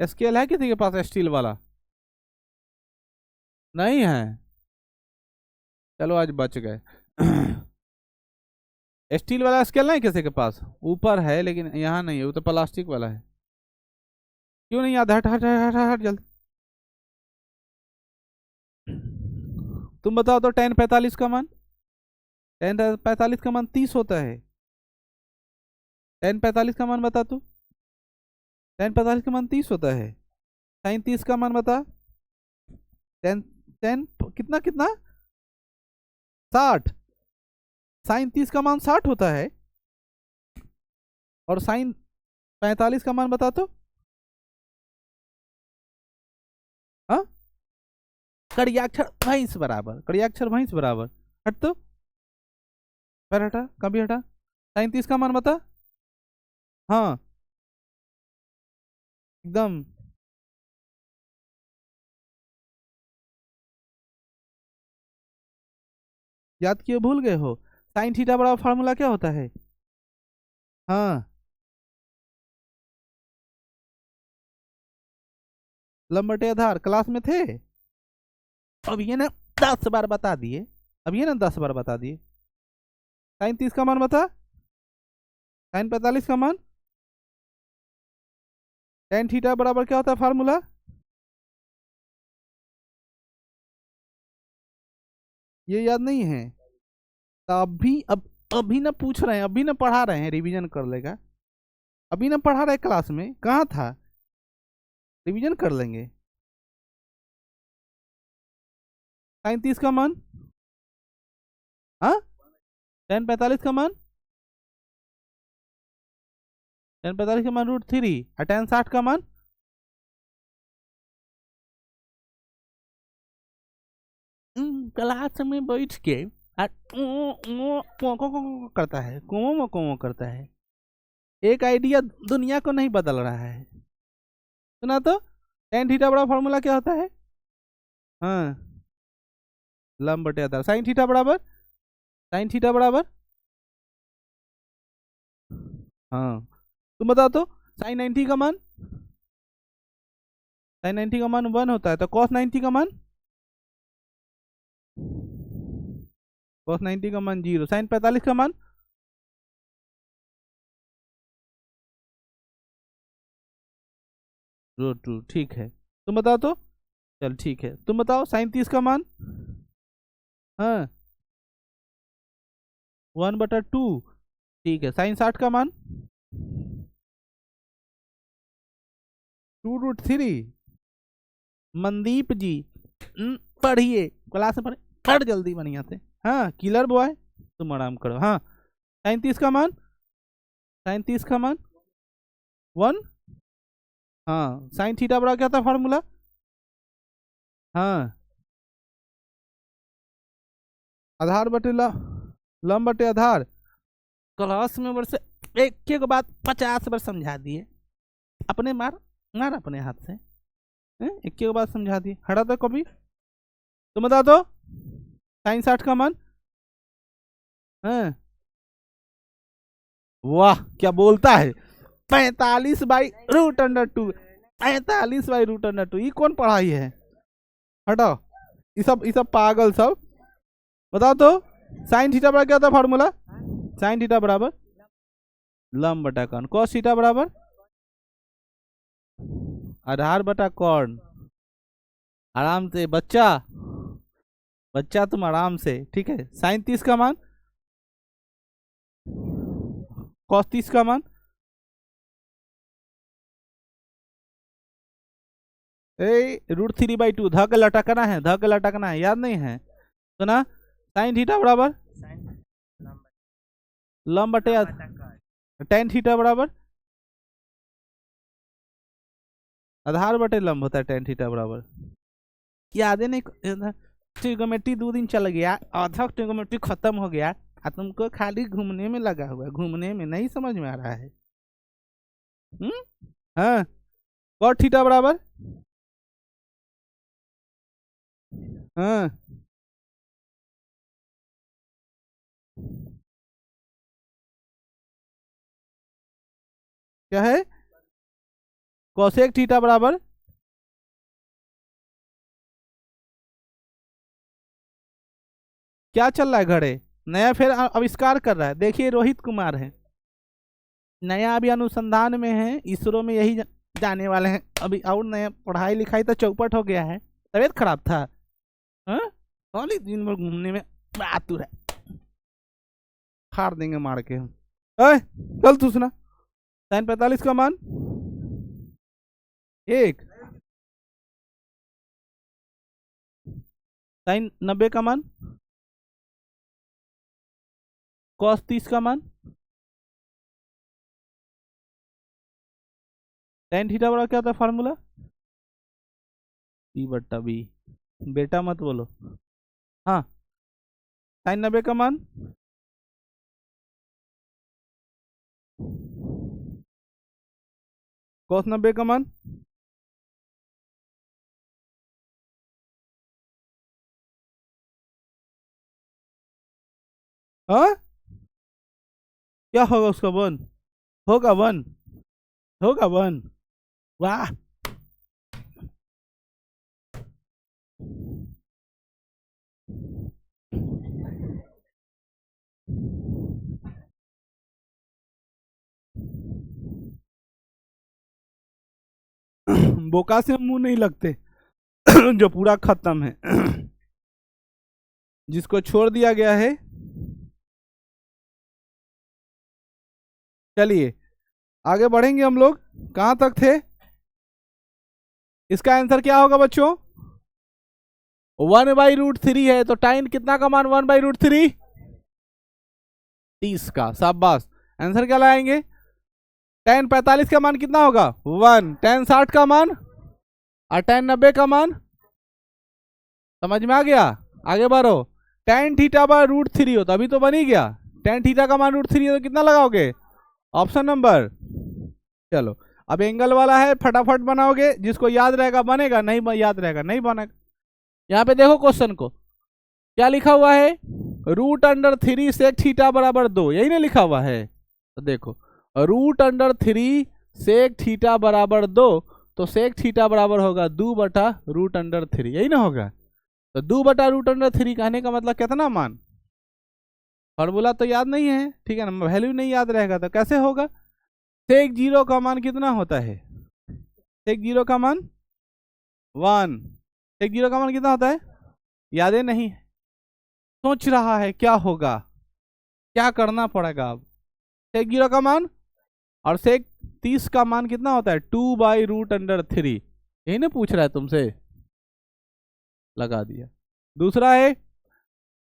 स्केल है किसी के पास स्टील वाला? नहीं है? चलो आज बच गए। स्टील वाला स्केल नहीं किसी के पास? ऊपर है लेकिन यहाँ नहीं है, वो तो प्लास्टिक वाला है। क्यों नहीं? आधा हट हट हट हट हट जल्दी। तुम बताओ तो, tan 45 का मान, tan 45 का मान 30 होता है। tan 45 का मान बता तू। tan 45 का मान 30 होता है। sin 30 का मान बता। tan tan कितना कितना? 60। sin 30 का मान 60 होता है, और sin 45 का मान बता तो। हाँ, कड़ियाक्षर भैंस बराबर, कड़ियाक्षर भैंस बराबर। हट तो, पैर हटा, कभी हटा। sin 30 का मान बता। हाँ एकदम। याद किए भूल गए हो? sin थीटा बड़ा फार्मूला क्या होता है? हाँ, लंब बटे आधार, क्लास में थे। अब ये ना 10 बार बता दिए, अब ये ना 10 बार बता दिए। sin 30 का मान बता। sin 45 का मान। tan थीटा बराबर क्या होता है फार्मूला? ये याद नहीं है? तो अभी ना पूछ रहे हैं, अभी ना पढ़ा रहे हैं, रिवीजन कर लेगा। अभी ना पढ़ा रहे क्लास में, कहाँ था? रिवीजन कर लेंगे। sin 30 का मान। हाँ, tan 45 का मान। tan 45 का मान √3, और tan 60 का मान। क्लास में बैठ के करता है, कुओं कुओं करता है। एक आइडिया दुनिया को नहीं बदल रहा है। सुना तो, tan थीटा बड़ा फॉर्मूला क्या होता है? हाँ, लंब बटे आधार। sin थीटा बराबर, sin थीटा बराबर। हाँ, तुम बताओ तो, sin 90 का मान। sin 90 का मान 1 होता है, तो cos 90 का मान। cos 90 का मान 0, sin 45 का मान √2। ठीक है, तुम बताओ तो। चल ठीक है, तुम बताओ sin 30 का मान। हाँ, 1/2। ठीक है, sin 60 का मान 2√3। मनदीप जी पढ़िए, क्लास में पढ़े, पढ़ जल्दी बढ़िया से। हाँ किलर बॉय, तुम आराम करो। हाँ, sin 30 का मान, sin 30 का मान 1। हाँ, sin थीटा बड़ा क्या था फार्मूला। हाँ, आधार बटे लंब बटे आधार। क्लास में वर्ष एक एक बात 50 बार समझा दिए, अपने मार मार अपने हाथ से। एक एक बात समझा दिए, हटा दो कभी। तुम बता दो sin 60 का मान। हाँ, वाह क्या बोलता है, 45/√2। 45/√2, ये कौन पढ़ाई है, हटाओ। ये सब पागल सब। बताओ तो sin थीटा बराबर क्या था फार्मूला। sin थीटा बराबर लंब बटा कौन, cos थीटा बराबर आधार बटा कौन। आराम से बच्चा, बच्चा तुम आराम से। ठीक है, sin 30 का मान, cos 30 का मान। √3/2 धक लटकना है, धक लटकना है, याद नहीं है तो ना। sin थीटा बराबर लंब बटे tan थीटा बराबर आधार बटे लंब होता है। tan थीटा बराबर याद है नहीं, ट्रिगोमेट्री 2 दिन चल गया, आधा ट्रिगोमेट्री खत्म हो गया, तुमको खाली घूमने में लगा हुआ है, घूमने में नहीं समझ में आ रहा है। हाँ, cot थीटा बराबर हाँ क्या है, cosec थीटा बराबर क्या चल रहा है घड़े, नया फिर आविष्कार कर रहा है। देखिए रोहित कुमार है, नया अभी अनुसंधान में है, इसरो में यही जाने वाले हैं अभी, और नया पढ़ाई लिखाई तो चौपट हो गया है। तबीयत खराब था, हाँ खाली दिन भर घूमने में आतुर है, फाड़ देंगे मार के हम। चल तू सुना, sin 45 का मान 1, sin 90 का मान, cos 30 का मान, tan थीटा बड़ा क्या था फार्मूला, E/B। बेटा मत बोलो। हाँ, sin 90 का मान cos 90 का मान हाँ क्या होगा उसका 1, होगा 1, होगा 1। वाह बोका से मुंह नहीं लगते जो पूरा खत्म है जिसको छोड़ दिया गया है। चलिए आगे बढ़ेंगे हम लोग, कहां तक थे। इसका आंसर क्या होगा बच्चों, 1/√3 है, तो टाइन कितना का मान 1/√3, 30 का, शाबाश। आंसर क्या लाएंगे, tan 45 का मान कितना होगा 1, tan 60 का मान और tan 90 का मान, समझ में आ गया। आगे बढ़ो, tan थीटा/√3 हो तो अभी तो बन ही गया, tan थीटा का मान √3 हो तो कितना लगाओगे, ऑप्शन नंबर। चलो अब एंगल वाला है, फटाफट बनाओगे, जिसको याद रहेगा बनेगा, नहीं याद रहेगा नहीं बनेगा। यहाँ पे देखो क्वेश्चन को क्या लिखा हुआ है, √3 सेक थीटा बराबर 2, यही ना लिखा हुआ है। तो देखो √3 सेक थीटा बराबर 2, तो सेक थीटा बराबर होगा 2/√3, यही ना होगा। तो 2/√3 कहने का मतलब कितना मान, फॉर्मूला तो याद नहीं है, ठीक है ना, वैल्यू नहीं याद रहेगा तो कैसे होगा। सेक 0 का मान कितना होता है, सेक 0 का मान 1, सेक 0 का मान कितना होता है, याद ही नहीं, सोच रहा है क्या होगा, क्या करना पड़ेगा अब। सेक 0 का मान और सेक 30 का मान कितना होता है, 2/√3, यही ना पूछ रहा है तुमसे, लगा दिया। दूसरा है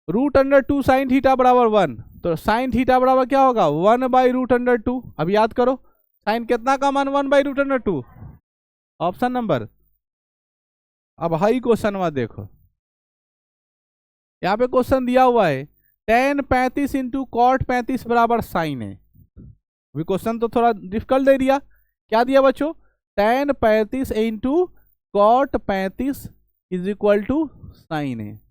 √2 साइन थीटा बराबर 1, तो साइन थीटा बराबर क्या होगा 1/√2। अब याद करो साइन कितना का मान 1/√2, ऑप्शन नंबर। अब हाई क्वेश्चन में देखो, यहाँ पे क्वेश्चन दिया हुआ है tan 35 इंटू कॉट 35 बराबर साइन है। अभी क्वेश्चन तो थोड़ा डिफिकल्ट दे दिया, क्या दिया बच्चों, tan 35 into cot 35 is equal to sine है।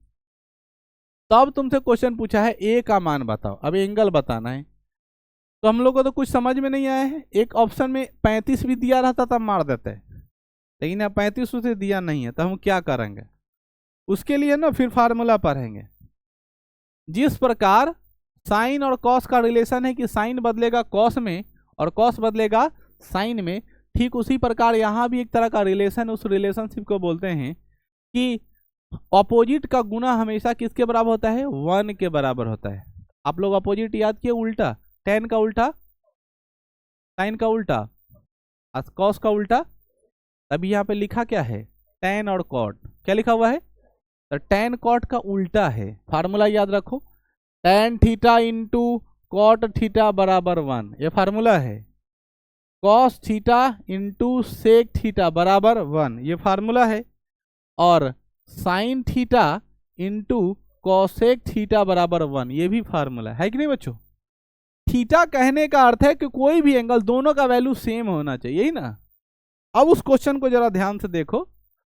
तब तुमसे क्वेश्चन पूछा है ए का मान बताओ, अब एंगल बताना है। तो हम लोग को तो कुछ समझ में नहीं आया है, एक ऑप्शन में 35 भी दिया रहता तब मार देते हैं, लेकिन अब 35 उसे दिया नहीं है, तो हम क्या करेंगे उसके लिए ना, फिर फार्मूला पढ़ेंगे। जिस प्रकार साइन और कॉस का रिलेशन है कि साइन बदलेगा कॉस में और कॉस बदलेगा साइन में, ठीक उसी प्रकार यहाँ भी एक तरह का रिलेशन, उस रिलेशनशिप को बोलते हैं कि ऑपोजिट का गुना हमेशा किसके बराबर होता है, 1 के बराबर होता है। आप लोग ऑपोजिट याद किए, उल्टा, tan का उल्टा साइन का उल्टा, कॉस का उल्टा। अभी यहाँ पे लिखा क्या है, tan और कॉट, क्या लिखा हुआ है, तो tan कॉट का उल्टा है। फार्मूला याद रखो, tan theta into cot theta बराबर 1, ये फार्मूला है। Cos theta into sec theta बराबर 1, ये फार्मूला है। और sine theta into cosec theta बराबर 1, ये भी फार्मूला है कि नहीं बच्चों। थीटा कहने का अर्थ है कि कोई भी एंगल दोनों का वैल्यू सेम होना चाहिए, यही ना। अब उस क्वेश्चन को जरा ध्यान से देखो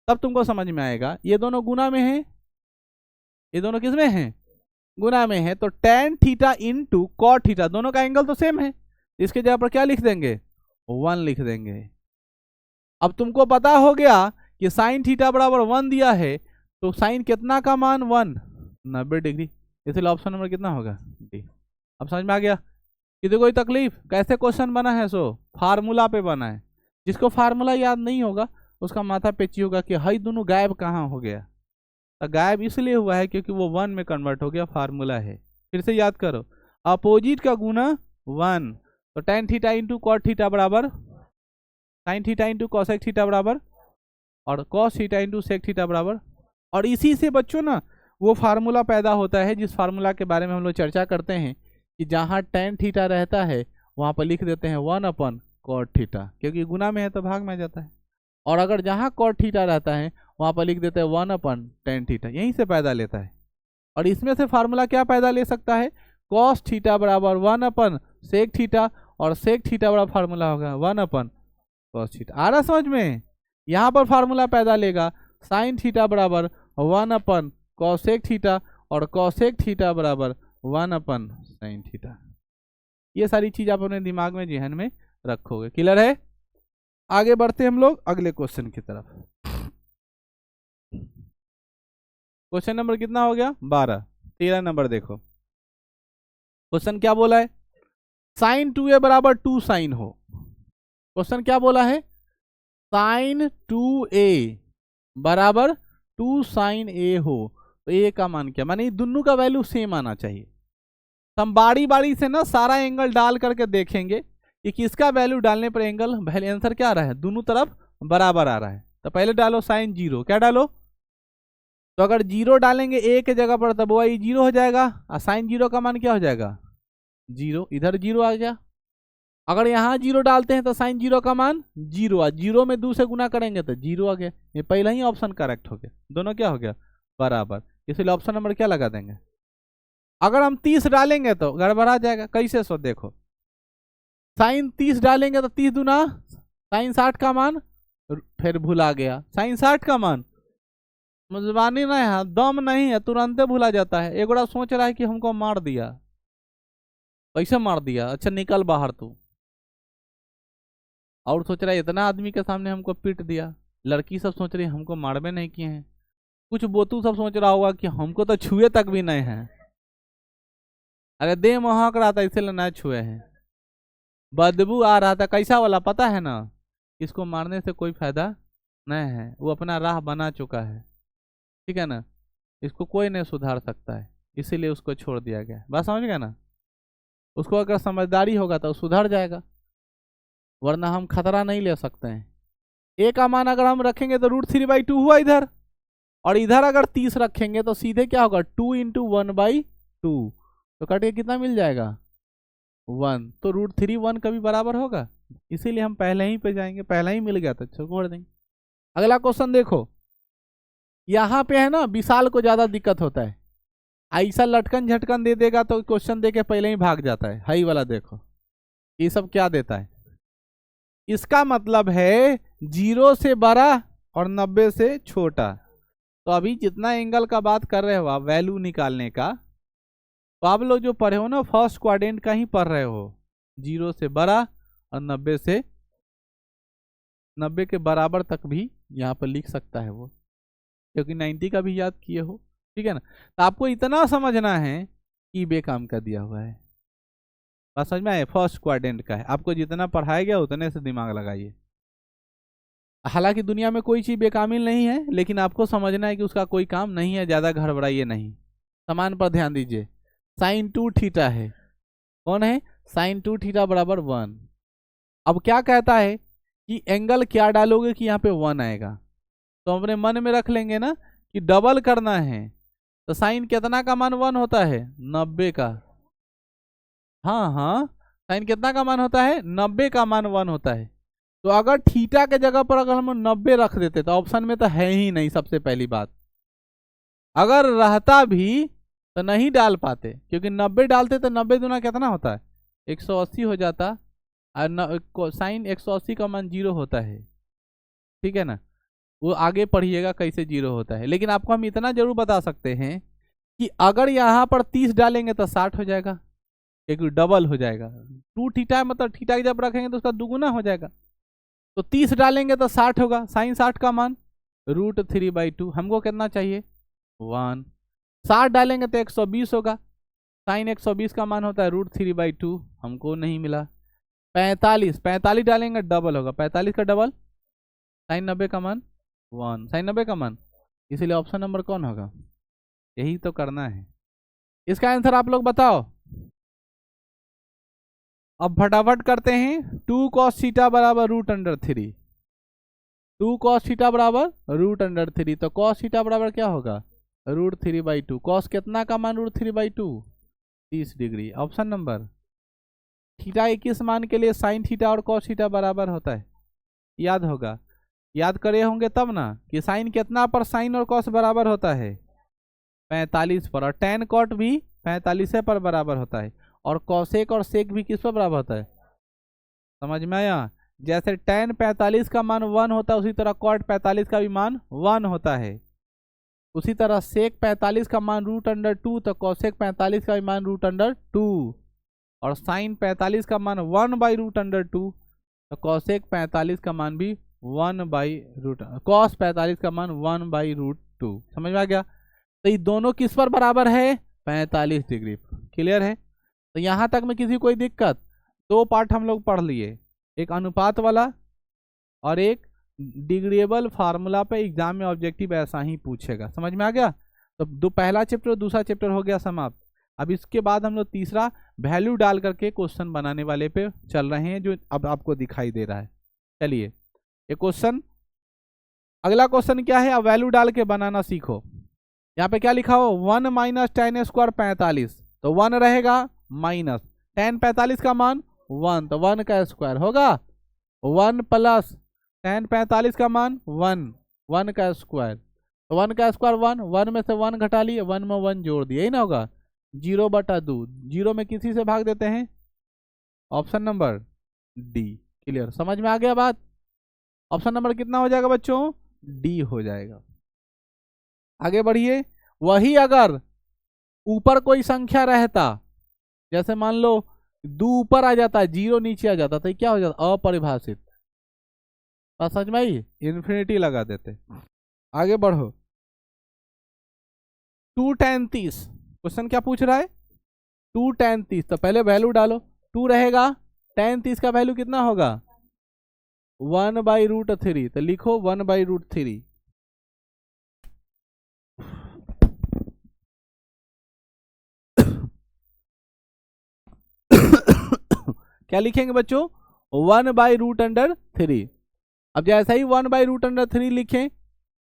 तब तुमको समझ में आएगा। ये दोनों गुना में है, ये दोनों किस में है, गुना में है। तो tan theta into cot theta, दोनों का एंगल तो सेम है, इसके जगह पर क्या लिख देंगे, 1 लिख देंगे। अब तुमको पता हो गया कि साइन थीटा बराबर 1 दिया है, तो साइन कितना का मान 1, 90 डिग्री, इसलिए ऑप्शन नंबर कितना होगा, डी। अब समझ में आ गया, किसी कोई तकलीफ। कैसे क्वेश्चन बना है, सो फार्मूला पे बना है। जिसको फार्मूला याद नहीं होगा उसका माथा पेची होगा कि हाई दोनों गायब कहाँ हो गया। तो गायब इसलिए हुआ है क्योंकि वो 1 में कन्वर्ट हो गया, फार्मूला है। फिर से याद करो, अपोजिट का गुना 1, तो tan theta into cot theta बराबर sine theta into cosec theta बराबर और cos theta into sec theta बराबर। और इसी से बच्चों ना वो फार्मूला पैदा होता है जिस फार्मूला के बारे में हम लोग चर्चा करते हैं कि जहाँ tan थीटा रहता है वहाँ पर लिख देते हैं 1 कॉट थीटा, क्योंकि गुना में है तो भाग में जाता है। और अगर जहाँ कॉट थीटा रहता है वहाँ पर लिख देते हैं 1 tan थीटा, यहीं से पैदा लेता है। और इसमें से फार्मूला क्या पैदा ले सकता है, कॉस थीटा बराबर 1 सेक थीटा, और सेक थीटा बराबर फार्मूला होगा 1 कॉस थीटा। आ रहा समझ में, यहाँ पर फार्मूला पैदा लेगा साइन थीटा बराबर 1 कॉसेक थीटा और कॉसेक थीटा बराबर 1 साइन थीटा। ये सारी चीज आप अपने दिमाग में जहन में रखोगे। क्लियर है। आगे बढ़ते हम लोग अगले क्वेश्चन की तरफ। क्वेश्चन नंबर कितना हो गया, 12। 13 नंबर देखो, क्वेश्चन क्या बोला है, साइन 2a बराबर 2 साइन हो। क्वेश्चन क्या बोला है, साइन 2a बराबर 2 साइन a हो, तो a का मान क्या, माने दोनों का वैल्यू सेम आना चाहिए। हम बारी बारी से ना सारा एंगल डाल करके देखेंगे कि किसका वैल्यू डालने पर एंगल आंसर क्या आ रहा है, दोनों तरफ बराबर आ रहा है। तो पहले डालो साइन 0, क्या डालो, तो अगर 0 डालेंगे a के जगह पर तब वही 0 हो जाएगा, और साइन 0 का मान क्या हो जाएगा 0, इधर 0 आ गया। अगर यहाँ 0 डालते हैं तो साइन 0 का मान 0 आ, 0 में 2 से गुना करेंगे तो 0 आ गया। ये पहला ही ऑप्शन करेक्ट हो गया, दोनों क्या हो गया बराबर, इसलिए ऑप्शन नंबर क्या लगा देंगे। अगर हम 30 डालेंगे तो गड़बड़ा जाएगा, कैसे, सो देखो साइन 30 डालेंगे तो 30 दूना साइन 60 का मान, फिर भूला गया साइन 60 का मान, मुजबानी नहीं है, दम नहीं है, तुरंत भूला जाता है। एक बड़ा सोच रहा है कि हमको मार दिया, कैसे मार दिया, अच्छा निकल बाहर तू, और सोच रहा है इतना आदमी के सामने हमको पीट दिया। लड़की सब सोच रही है हमको मारबे नहीं किए हैं, कुछ बोतू सब सोच रहा होगा कि हमको तो छुए तक भी नहीं है। अरे दे महक रहा था इसलिए ना छुए हैं। बदबू आ रहा था, कैसा वाला पता है ना, इसको मारने से कोई फायदा नहीं है, वो अपना राह बना चुका है, ठीक है ना, इसको कोई नहीं सुधार सकता है, इसीलिए उसको छोड़ दिया गया। बात समझ गया ना, उसको अगर समझदारी होगा तो सुधर जाएगा, वरना हम खतरा नहीं ले सकते हैं। ए का मान अगर हम रखेंगे तो √3/2 हुआ इधर, और इधर अगर 30 रखेंगे तो सीधे क्या होगा 2 × 1/2, तो कट के कितना मिल जाएगा 1, तो √3 1 कभी बराबर होगा, इसीलिए हम पहले ही पे जाएंगे, पहला ही मिल गया तो छोड़ देंगे। अगला क्वेश्चन देखो, यहाँ पे है ना विशाल को ज्यादा दिक्कत होता है, ऐसा लटकन झटकन दे देगा तो क्वेश्चन दे के पहले ही भाग जाता है। हाई वाला देखो ये सब क्या देता है, इसका मतलब है 0 से बड़ा और 90 से छोटा। तो अभी जितना एंगल का बात कर रहे हो आप वैल्यू निकालने का, तो आप लोग जो पढ़े हो ना फर्स्ट क्वाड्रेंट का ही पढ़ रहे हो, 0 से बड़ा और 90 के बराबर तक भी यहाँ पर लिख सकता है वो, क्योंकि 90 का भी याद किए हो, ठीक है ना। तो आपको इतना समझना है कि बेकाम का दिया हुआ है, बात समझ में आए, फर्स्ट क्वाड्रेंट का है, आपको जितना पढ़ाया गया उतने से दिमाग लगाइए। हालांकि दुनिया में कोई चीज़ बेकामिल नहीं है, लेकिन आपको समझना है कि उसका कोई काम नहीं है, ज़्यादा घबराइए नहीं। समान पर ध्यान दीजिए, sin 2 थीटा है, कौन है sin 2 थीटा बराबर 1। अब क्या कहता है कि एंगल क्या डालोगे कि यहाँ पे 1 आएगा, तो अपने मन में रख लेंगे ना कि डबल करना है, तो साइन कितना का मान 1 होता है 90 का, हाँ हाँ साइन कितना का मान होता है 90 का मान 1 होता है। तो अगर थीटा के जगह पर अगर हम 90 रख देते तो ऑप्शन में तो है ही नहीं, सबसे पहली बात, अगर रहता भी तो नहीं डाल पाते, क्योंकि 90 डालते तो 90 दूना कितना होता है 180 हो जाता, और साइन 180 का मान 0 होता है, ठीक है ना, वो आगे पढ़िएगा कैसे 0 होता है। लेकिन आपको हम इतना जरूर बता सकते हैं कि अगर यहाँ पर 30 डालेंगे तो 60 हो जाएगा, एक डबल हो जाएगा, 2 थीटा मतलब थीटा की जब रखेंगे तो उसका दुगुना हो जाएगा, तो 30 डालेंगे तो 60 होगा, साइन 60 का मान √3/2, हमको कितना चाहिए 1, 60 डालेंगे तो 120 होगा, साइन 120 का मान होता है √3/2, हमको नहीं मिला। 45 डालेंगे डबल होगा, 45 का डबल साइन 90 का मान 1, साइन 90 का मान, इसीलिए ऑप्शन नंबर कौन होगा, यही तो करना है। इसका आंसर आप लोग बताओ। अब फटाफट करते हैं, 2 cos थीटा बराबर √3, 2 cos थीटा बराबर √3, तो cos थीटा बराबर क्या होगा √3/2, cos कितना का मान √3/2 30 डिग्री। ऑप्शन नंबर, थीटा के किस मान के लिए साइन थीटा और cos थीटा बराबर होता है, याद होगा, याद करे होंगे तब ना कि साइन कितना पर साइन और cos बराबर होता है 45 पर, और tan cot भी 45 पर बराबर होता है, और कॉसेक और सेक भी किस पर बराबर होता है, समझ में आया। जैसे tan 45 का मान 1 होता है, उसी तरह cot 45 का भी मान 1 होता है, उसी तरह सेक 45 का मान √2, तो कॉसेक 45 का भी मान √2, और साइन 45 का मान 1/√2, तो कॉसेक 45 का मान भी 1/√, कॉस 45 का मान 1/√2, समझ में आ गया। तो ये दोनों किस पर बराबर है 45 डिग्री, क्लियर है। तो यहाँ तक में किसी कोई दिक्कत, 2 पार्ट हम लोग पढ़ लिए, एक अनुपात वाला और एक डिग्रेबल फार्मूला पे एग्जाम में ऑब्जेक्टिव ऐसा ही पूछेगा, समझ में आ गया। तो पहला चैप्टर दूसरा चैप्टर हो गया समाप्त। अब इसके बाद हम लोग तीसरा वैल्यू डाल करके क्वेश्चन बनाने वाले पे चल रहे हैं, जो अब आपको दिखाई दे रहा है। चलिए ये क्वेश्चन, अगला क्वेश्चन क्या है, अब वैल्यू डाल के बनाना सीखो। यहाँ पे क्या लिखा हो 1 - tan² 45, तो 1 रहेगा माइनस tan 45 का मान 1, तो 1 का स्क्वायर होगा 1 प्लस tan 45 का मान 1 का स्क्वायर, तो 1 का स्क्वायर 1 में से 1 घटा लिए, 1 में 1 जोड़ दिए, यही ना होगा 0/2, 0 में किसी से भाग देते हैं, ऑप्शन नंबर डी, क्लियर, समझ में आ गया बात। ऑप्शन नंबर कितना हो जाएगा बच्चों, डी हो जाएगा। आगे बढ़िए, वही अगर ऊपर कोई संख्या रहता, जैसे मान लो 2 ऊपर आ जाता, 0 नीचे आ जाता, तो क्या हो जाता अपरिभाषित, बात समझ में आई, इन्फिनिटी लगा देते। आगे बढ़ो, 2 tan 30, क्वेश्चन क्या पूछ रहा है, 2 tan 30, तो पहले वैल्यू डालो, 2 रहेगा, tan 30 का वैल्यू कितना होगा 1/√3, तो लिखो 1/√3। क्या लिखेंगे बच्चों 1/√3। अब जैसा ही 1/√3 लिखें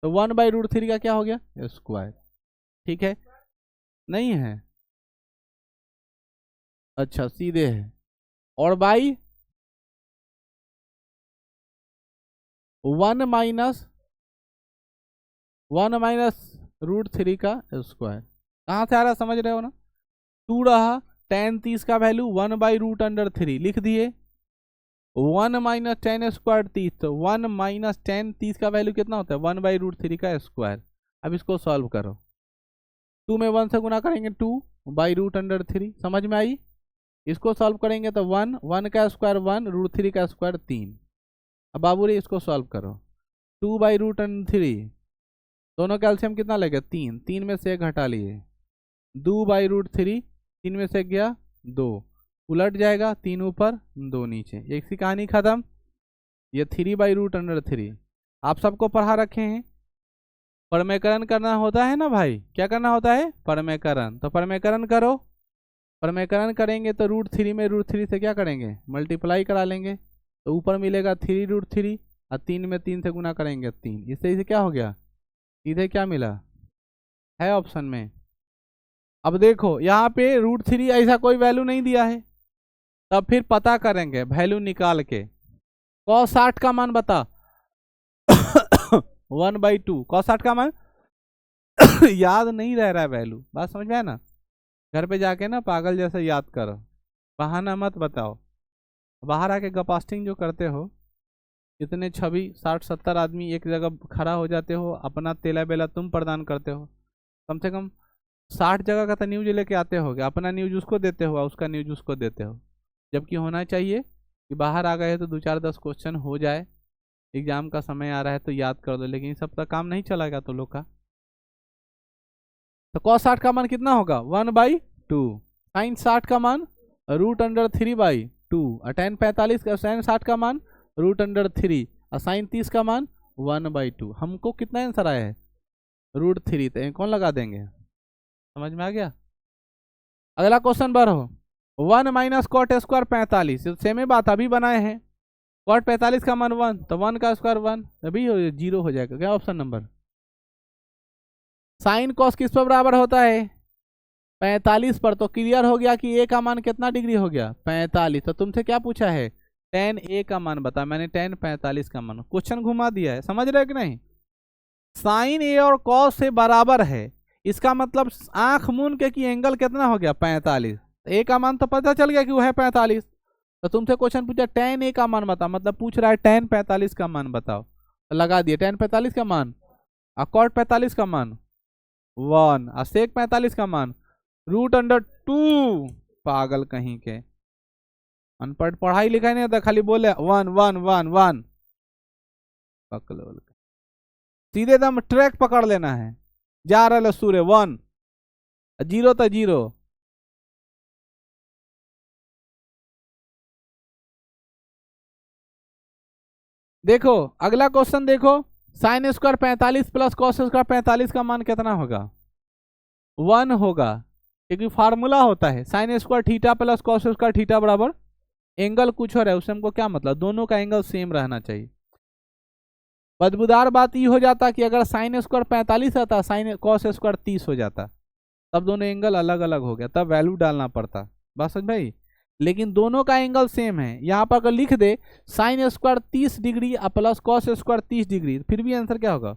तो 1/√3 का क्या हो गया स्क्वायर, ठीक है, नहीं है, अच्छा सीधे है, और बाई 1 माइनस √3 का स्क्वायर, कहाँ से आ रहा समझ रहे हो ना। 2 रहा, tan 30 का वैल्यू 1/√3 लिख दिए, 1 माइनस टेन स्क्वायर 30, तो 1 माइनस टेन 30 का वैल्यू कितना होता है 1/√3 का स्क्वायर। अब इसको सॉल्व करो, 2 में 1 से गुना करेंगे 2/√3, समझ में आई। इसको सॉल्व करेंगे तो 1 का स्क्वायर 1, √3 का स्क्वायर 3। अब बाबू रे इसको सॉल्व करो, 2/√3, दोनों का एलसीएम कितना लगेगा 3, 3 में से 1 हटा लिए, 2/√3, 3 में से गया 2, उलट जाएगा, 3 ऊपर 2 नीचे, एक सी कहानी खत्म। ये 3/√3 आप सबको पढ़ा रखे हैं। परमेकरण करना होता है ना भाई, क्या करना होता है परमेकरण, तो परमेकरण करो, परमेकरण करेंगे तो √3 में √3 से क्या करेंगे मल्टीप्लाई करा लेंगे, तो ऊपर मिलेगा 3√3, और 3 में 3 से गुना करेंगे 3, इससे इसे क्या हो गया सीधे क्या मिला है ऑप्शन में। अब देखो यहाँ पे √3 ऐसा कोई वैल्यू नहीं दिया है, तब फिर पता करेंगे वैल्यू निकाल के, cos 60 का मान बता 1/2, cos 60 का मान याद नहीं रह रहा है वैल्यू, बात समझ में है ना। घर पे जाके ना पागल जैसा याद करो, बहाना मत बताओ, बाहर आके गपास्टिंग जो करते हो, इतने 60-70 आदमी एक जगह खड़ा हो जाते हो, अपना तेला बेला तुम प्रदान करते हो, कम से कम 60 जगह का तो न्यूज लेके आते हो, अपना न्यूज उसको देते हो, उसका न्यूज उसको देते हो, जबकि होना चाहिए कि बाहर आ गए तो 2-4-10 क्वेश्चन हो जाए, एग्जाम का समय आ रहा है तो याद कर दो, लेकिन सब का काम नहीं चलेगा तो लोग का। तो cos 60 का मान कितना होगा 1/2, sin 60 का मान √3/2, और tan 45 का sin 60 का मान √3, और sin 30 का मान 1/2। हमको कितना आंसर आया है √3, तो कौन लगा देंगे, समझ में आ गया। अगला क्वेश्चन बढ़ो, 1 माइनस कॉट स्क्वायर 45, सेम ही बात अभी बनाए हैं, कॉट 45 का मान 1, तो 1 का स्क्वायर 1, अभी 0 हो जाएगा, क्या ऑप्शन नंबर। साइन कॉस किस पर बराबर होता है 45 पर, तो क्लियर हो गया कि ए का मान कितना डिग्री हो गया 45, तो तुमसे क्या पूछा है tan ए का मान बता, मैंने tan 45 का मान, क्वेश्चन घुमा दिया है, समझ रहे कि नहीं। साइन ए और कॉस से बराबर है, इसका मतलब आंख मून के कि एंगल कितना हो गया 45, ए का मान तो पता चल गया कि वो है 45, तो तुमसे क्वेश्चन पूछा tan ए का मान बता, मतलब पूछ रहा है tan 45 का मान बताओ, तो लगा दिए tan 45 का मान, और cot 45 का मान 1, और sec 45 का मान √2। पागल कहीं के, अनपढ़, पढ़ाई लिखाई नहीं आता, खाली बोले 1 1 1 1, सीधे दम ट्रैक पकड़ लेना है, जा रहा है सूर्य 1, 0 तो 0। देखो अगला क्वेश्चन देखो, sine square 45 plus cos square 45 का मान कितना होगा 1 होगा, क्योंकि फार्मूला होता है sine square theta plus cos square theta बराबर एंगल कुछ और है, उससे हमको क्या मतलब दोनों का एंगल सेम रहना चाहिए। बदबूदार बात ये हो जाता कि अगर साइन स्क्वायर 45 आता, साइन कॉस स्क्वायर 30 हो जाता, तब दोनों एंगल अलग अलग हो गया, तब वैल्यू डालना पड़ता, बात समझ भाई। लेकिन दोनों का एंगल सेम है, यहाँ पर अगर लिख दे sine square 30 degree plus cos square 30 degree, फिर भी आंसर क्या होगा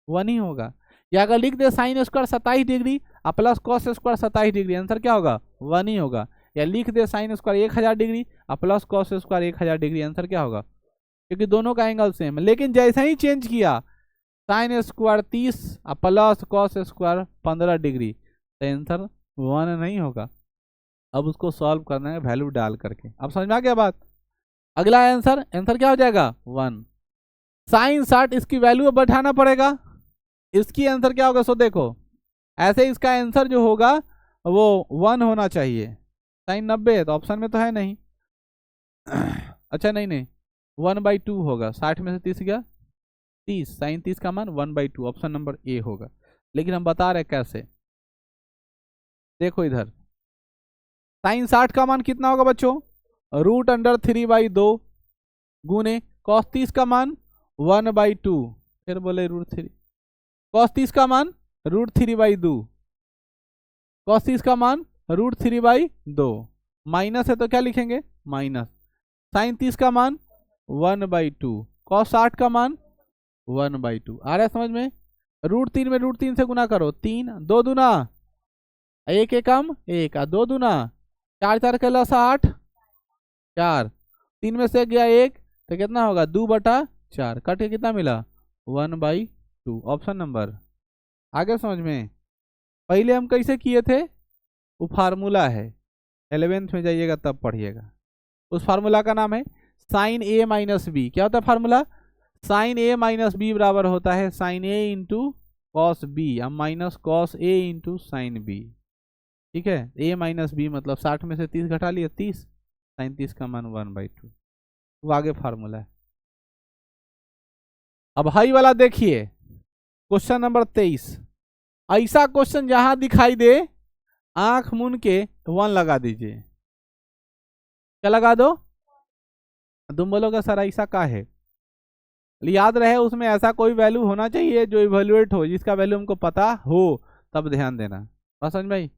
1 ही होगा। या अगर लिख दे sine square 27 degree plus cos square 27 degree, answer क्या होगा 1 ही होगा। या लिख दे sine square 1000 degree plus cos square 1000 degree, answer क्या होगा, क्योंकि दोनों का एंगल सेम है। लेकिन जैसे ही चेंज किया sign square 30 plus cos square 15 degree, तो आंसर 1 नहीं होगा। अब उसको सॉल्व करना है वैल्यू डाल करके, अब समझ में आ गया बात। अगला आंसर क्या हो जाएगा 1, साइन 60 इसकी वैल्यू बढ़ाना पड़ेगा, इसकी आंसर क्या होगा, सो देखो ऐसे इसका आंसर जो होगा वो 1 होना चाहिए। साइन 90 है तो ऑप्शन में तो है नहीं। अच्छा नहीं नहीं, 1/2 होगा। 60 में से 30 गया 30, साइन 30 का मान 1/2, ऑप्शन नंबर ए होगा। लेकिन हम बता रहे कैसे, देखो इधर साइन 60 का मान कितना होगा बच्चों, √3/2 गुने कॉस 30 का मान 1/2, फिर बोले √3, कॉस 30 का मान √3/2, कॉस 30 का मान √3/2, माइनस है तो क्या लिखेंगे माइनस, साइन 30 का मान 1/2, कॉस 60 का मान 1/2। आ रहा है समझ में। √3 में √3 से गुना करो, 3 2 दूना 1 एकम 1, 2 दूना 4 4 के लस 8 4, 3 में से गया 1 तो कितना होगा 2/4, कट के कितना मिला 1/2, ऑप्शन नंबर। आगे समझ में। पहले हम कैसे किए थे, वो फार्मूला है, 11th में जाइएगा तब पढ़िएगा। उस फार्मूला का नाम है साइन ए माइनस बी। क्या होता है फार्मूला, साइन ए माइनस बी बराबर होता है साइन ए इंटू कॉस बी या minus cos A into sine B. ठीक है, ए माइनस बी मतलब 60 में से 30 घटा लिया 30, साइन 30 का मान 1/2, वो आगे फार्मूला है। अब हाई वाला देखिए, क्वेश्चन नंबर 23। ऐसा क्वेश्चन जहां दिखाई दे आंख मून के 1 लगा दीजिए। क्या लगा दो, तुम बोलोगे सर ऐसा का है, याद रहे उसमें ऐसा कोई वैल्यू होना चाहिए जो इवेल्युएट हो, जिसका वैल्यू हमको पता हो, तब ध्यान देना। बात समझ भाई,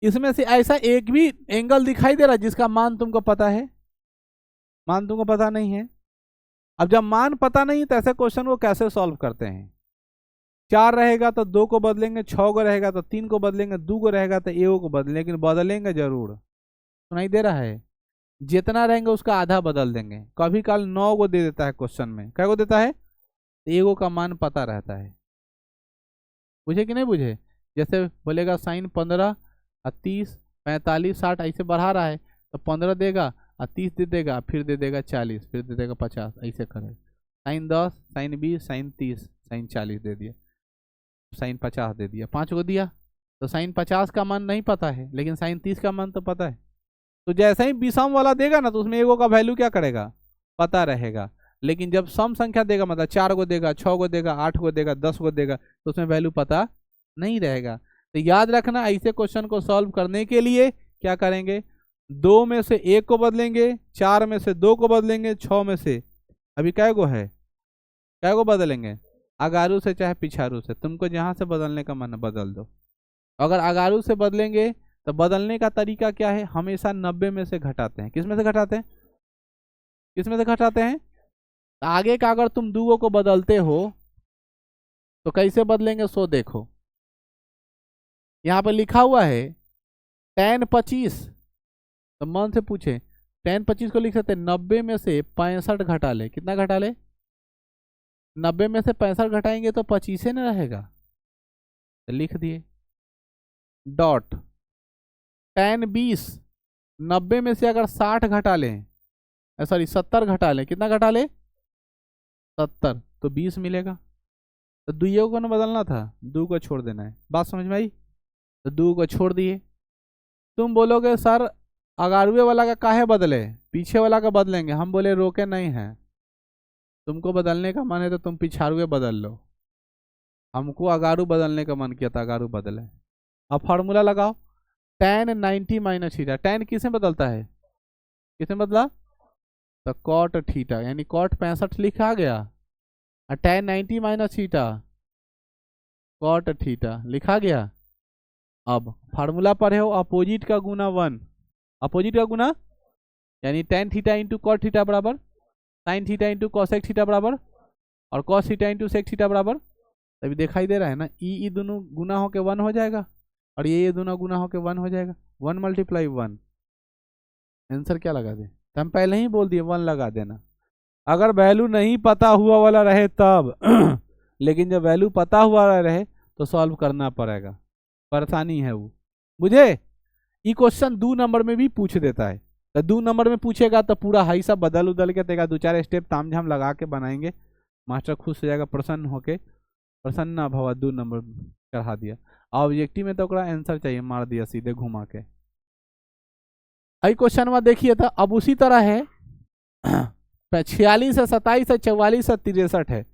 इसमें से ऐसा एक भी एंगल दिखाई दे रहा है जिसका मान तुमको पता है, मान तुमको पता नहीं है। अब जब मान पता नहीं तो ऐसे क्वेश्चन को कैसे सॉल्व करते हैं, 4 रहेगा तो 2 को बदलेंगे, 6 को रहेगा तो 3 को बदलेंगे, 2 को रहेगा तो 1 को बदलेंगे, लेकिन बदलेंगे जरूर। सुनाई दे रहा है, जितना रहेंगे उसका आधा बदल देंगे। कभी काल 9 को दे देता है क्वेश्चन में, क्या को देता है, 1 का मान पता रहता है। बुझे कि नहीं बुझे, जैसे बोलेगा साइन 15 और 30 45 60 ऐसे बढ़ा रहा है तो 15 देगा और 30 दे देगा, फिर दे देगा 40, फिर दे देगा 50, ऐसे करे। साइन 10 साइन 20 साइन 30 साइन 40 दे दिया, साइन 50 दे दिया, 5 को दिया तो साइन 50 का मान नहीं पता है, लेकिन साइन 30 का मान तो पता है। तो जैसे ही विषम वाला देगा ना तो उसमें 1 का वैल्यू क्या करेगा पता रहेगा, लेकिन जब सम संख्या देगा मतलब 4 को देगा, 6 को देगा, 8 को देगा, 10 को देगा, तो उसमें वैल्यू पता नहीं रहेगा। तो याद रखना, ऐसे क्वेश्चन को सॉल्व करने के लिए क्या करेंगे, 2 में से 1 को बदलेंगे, 4 में से 2 को बदलेंगे, 6 में से अभी कै गो है, कै गो बदलेंगे, अगारू से चाहे पिछारू से, तुमको जहां से बदलने का मन बदल दो। अगर अगारू से बदलेंगे तो बदलने का तरीका क्या है, हमेशा 90 में से घटाते हैं। किस में से घटाते हैं, किस में से घटाते हैं, आगे का अगर तुम 2 को बदलते हो तो कैसे बदलेंगे सो देखो, यहाँ पर लिखा हुआ है tan 25, तो मन से पूछे tan 25 को लिख सकते हैं 90 में से 65 घटा ले, कितना घटा ले, 90 में से 65 घटाएंगे तो 25 न रहेगा, तो लिख दिए डॉट tan 20, 90 में से अगर 60 घटा लें, सॉरी 70 घटा लें, कितना घटा ले 70, तो 20 मिलेगा। तो 2 को ना बदलना था, 2 को छोड़ देना है। बात समझ में आई, तो 2 को छोड़ दिए। तुम बोलोगे सर अगारुए वाला का काहे बदले, पीछे वाला का बदलेंगे, हम बोले रोके नहीं है, तुमको बदलने का मन है तो तुम पिछारुए बदल लो, हमको अगारू बदलने का मन किया था, अगारू बदले। अब फार्मूला लगाओ, tan 90 माइनस थीटा, tan किसमें बदलता है, किसमें बदला, तो कॉट थीटा, यानी कॉट 65 लिखा गया, और tan 90 minus theta cot theta लिखा गया। अब फार्मूला पढ़े हो, अपोजिट का गुना 1, अपोजिट का गुना यानी tan theta into cot theta बराबर sine theta into cosec theta बराबर और cos theta into sec theta बराबर, अभी दिखाई दे रहा है ना, ई दोनों गुना होके 1 हो जाएगा और ये दोनों गुना होके 1 हो जाएगा, 1 × 1। आंसर क्या लगा दे, तो हम पहले ही बोल दिए 1 लगा देना, अगर वैल्यू नहीं पता हुआ वाला रहे तब लेकिन जब वैल्यू पता हुआ रहे तो सॉल्व करना पड़ेगा, परेशानी है वो। मुझे ये क्वेश्चन 2 नंबर में भी पूछ देता है, तो 2 नंबर में पूछेगा तो पूरा हाई सब बदल उदल के देगा, 2-4 स्टेप ताम झाम लगा के बनाएंगे, मास्टर खुश हो जाएगा, प्रसन्न होके, प्रसन्न भवा 2 नंबर चढ़ा दिया। ऑब्जेक्टिव में तो ओकरा आंसर चाहिए, मार दिया सीधे घुमा के। आई क्वेश्चन में देखिए था, अब उसी तरह है 46 है, 27 है, 44 है, 63 है।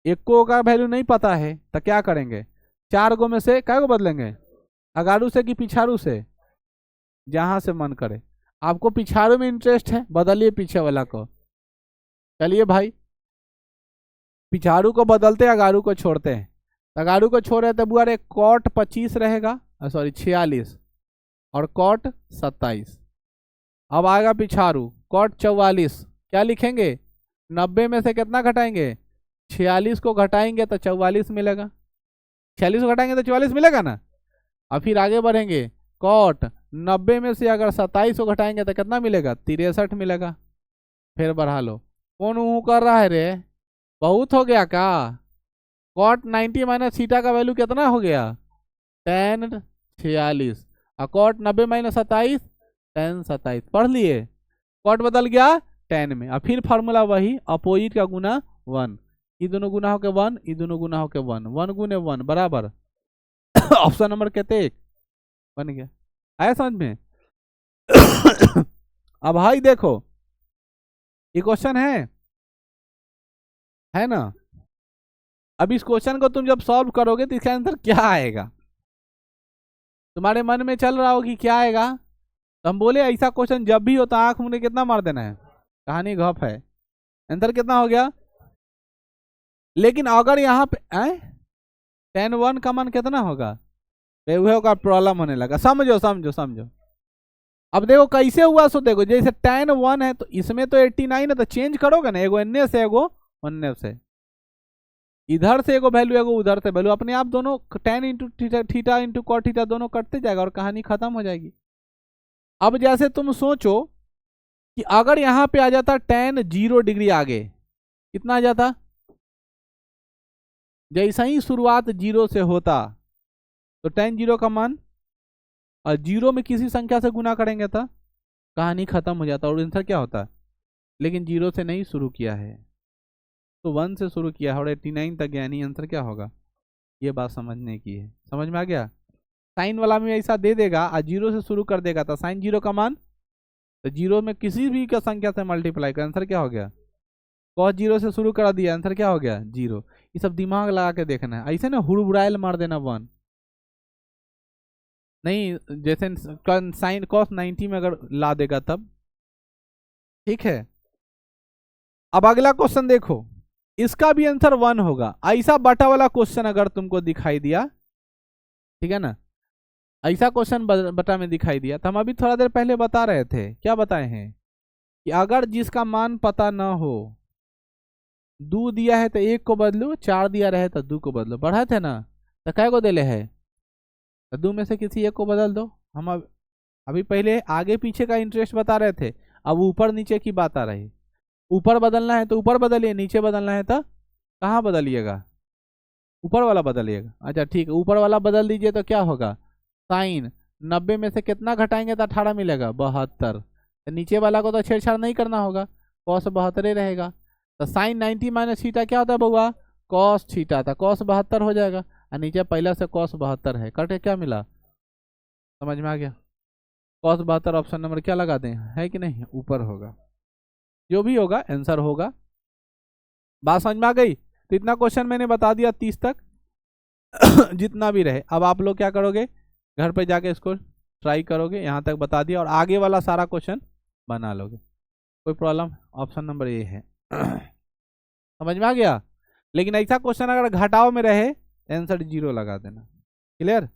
एक को का वैल्यू नहीं पता है तो क्या करेंगे, 4 गो में से क्या को बदलेंगे, अगाड़ू से कि पिछाड़ू से, जहां से मन करे। आपको पिछाड़ू में इंटरेस्ट है, बदलिए पीछे वाला को। चलिए भाई, पिछाड़ू को बदलते अगाड़ू को छोड़ते हैं। अगाड़ू को छोड़ रहे तो बुआ रे कॉट 25 रहेगा, सॉरी 46 और कॉट 27। अब आएगा पिछाड़ू कॉट 44, क्या लिखेंगे, 90 में से कितना घटाएंगे, 46 को घटाएंगे तो 44 मिलेगा, 46 को घटाएंगे तो 44 मिलेगा ना। अब फिर आगे बढ़ेंगे, कॉट 90 में से अगर 27 को घटाएंगे तो कितना मिलेगा, 63 मिलेगा। फिर बढ़ा लो, कौन कर रहा है रे, बहुत हो गया का। कॉट 90 माइनस थीटा का वैल्यू कितना हो गया, tan 46, और कॉट 90 माइनस 27 tan 27। पढ़ लिए, कॉट बदल गया tan में। अब फिर फार्मूला वही, अपोजिट का गुना 1, ये दोनों गुना होके 1, ये दोनों गुना होके 1, 1 गुने 1 बराबर ऑप्शन नंबर कहते 1 बन गया। आया समझ में। अब भाई देखो ये क्वेश्चन है ना। अब इस क्वेश्चन को तुम जब सॉल्व करोगे तो इसका आंसर क्या आएगा, तुम्हारे मन में चल रहा हो कि क्या आएगा। तो हम बोले ऐसा क्वेश्चन जब भी होता आंख मुझे कितना मार देना है, कहानी गप है। आंसर कितना हो गया, लेकिन अगर यहाँ पे tan 1 का मान कितना होगा, वह का प्रॉब्लम होने लगा। समझो समझो समझो। अब देखो कैसे हुआ, सो देखो जैसे tan 1 है तो इसमें तो 89 है, तो चेंज करोगे ना, एगो एन्ने से एगो ओन्ने से, इधर से एगो वैल्यू एगो उधर से वैल्यू, अपने आप दोनों tan into theta into cot theta दोनों कटते जाएगा और कहानी खत्म हो जाएगी। अब जैसे तुम सोचो कि अगर यहाँ पे आ जाता tan 0 डिग्री आगे, कितना आ जाता, जैसा ही शुरुआत 0 से होता तो tan 0 का मान, और 0 में किसी संख्या से गुना करेंगे तो कहानी खत्म हो जाता और आंसर क्या होता। लेकिन 0 से नहीं शुरू किया है तो 1 से शुरू किया है और 89 तक गया, नहीं आंसर क्या होगा। ये बात समझने की है, समझ में आ गया। साइन वाला में ऐसा दे देगा और 0 से शुरू कर देगा तो साइन 0 का मान, तो 0 में किसी भी का संख्या से मल्टीप्लाई कर, आंसर क्या हो गया। कॉस 0 से शुरू करा दिया, आंसर क्या हो गया 0। ये सब दिमाग लगा के देखना है, ऐसे ना हुड़बुड़ाइल मार देना 1 नहीं। जैसे साइन कॉस 90 में अगर ला देगा तब ठीक है। अब अगला क्वेश्चन देखो, इसका भी आंसर 1 होगा। ऐसा बटा वाला क्वेश्चन अगर तुमको दिखाई दिया, ठीक है ना, ऐसा क्वेश्चन बटा में दिखाई दिया तो हम अभी थोड़ा देर पहले बता रहे थे, क्या बताए हैं कि अगर जिसका मान पता ना हो, 2 दिया है तो 1 को बदलो, 4 दिया रहे तो 2 को बदलो, बढ़ा थे ना, तो क्या को देले है, तो 2 में से किसी एक को बदल दो। हम अभी पहले आगे पीछे का इंटरेस्ट बता रहे थे, अब ऊपर नीचे की बात आ रही। ऊपर बदलना है तो ऊपर बदलिए, नीचे बदलना है तो कहाँ बदलिएगा, ऊपर वाला बदलिएगा। अच्छा ठीक है, ऊपर वाला बदल दीजिए तो क्या होगा, साइन 90 में से कितना घटाएंगे तो 18 मिलेगा, 72। तो नीचे वाला को तो छेड़छाड़ नहीं करना होगा, कॉस 72 रहेगा। तो साइन 90 माइनस थीटा क्या होता है बउआ, कॉस थीटा था, कॉस 72 हो जाएगा, और नीचे पहले से कॉस 72 है, कटे क्या मिला, समझ में आ गया। कॉस 72 ऑप्शन नंबर क्या लगा दें, है कि नहीं, ऊपर होगा, जो भी होगा आंसर होगा। बात समझ में आ गई। तो इतना क्वेश्चन मैंने बता दिया 30 तक जितना भी रहे। अब आप लोग क्या करोगे, घर पे जाके इसको ट्राई करोगे, यहाँ तक बता दिया और आगे वाला सारा क्वेश्चन बना लोगे, कोई प्रॉब्लम। ऑप्शन नंबर ए है समझ में आ गया। लेकिन ऐसा क्वेश्चन अगर घटाव में रहे आंसर 0 लगा देना, क्लियर।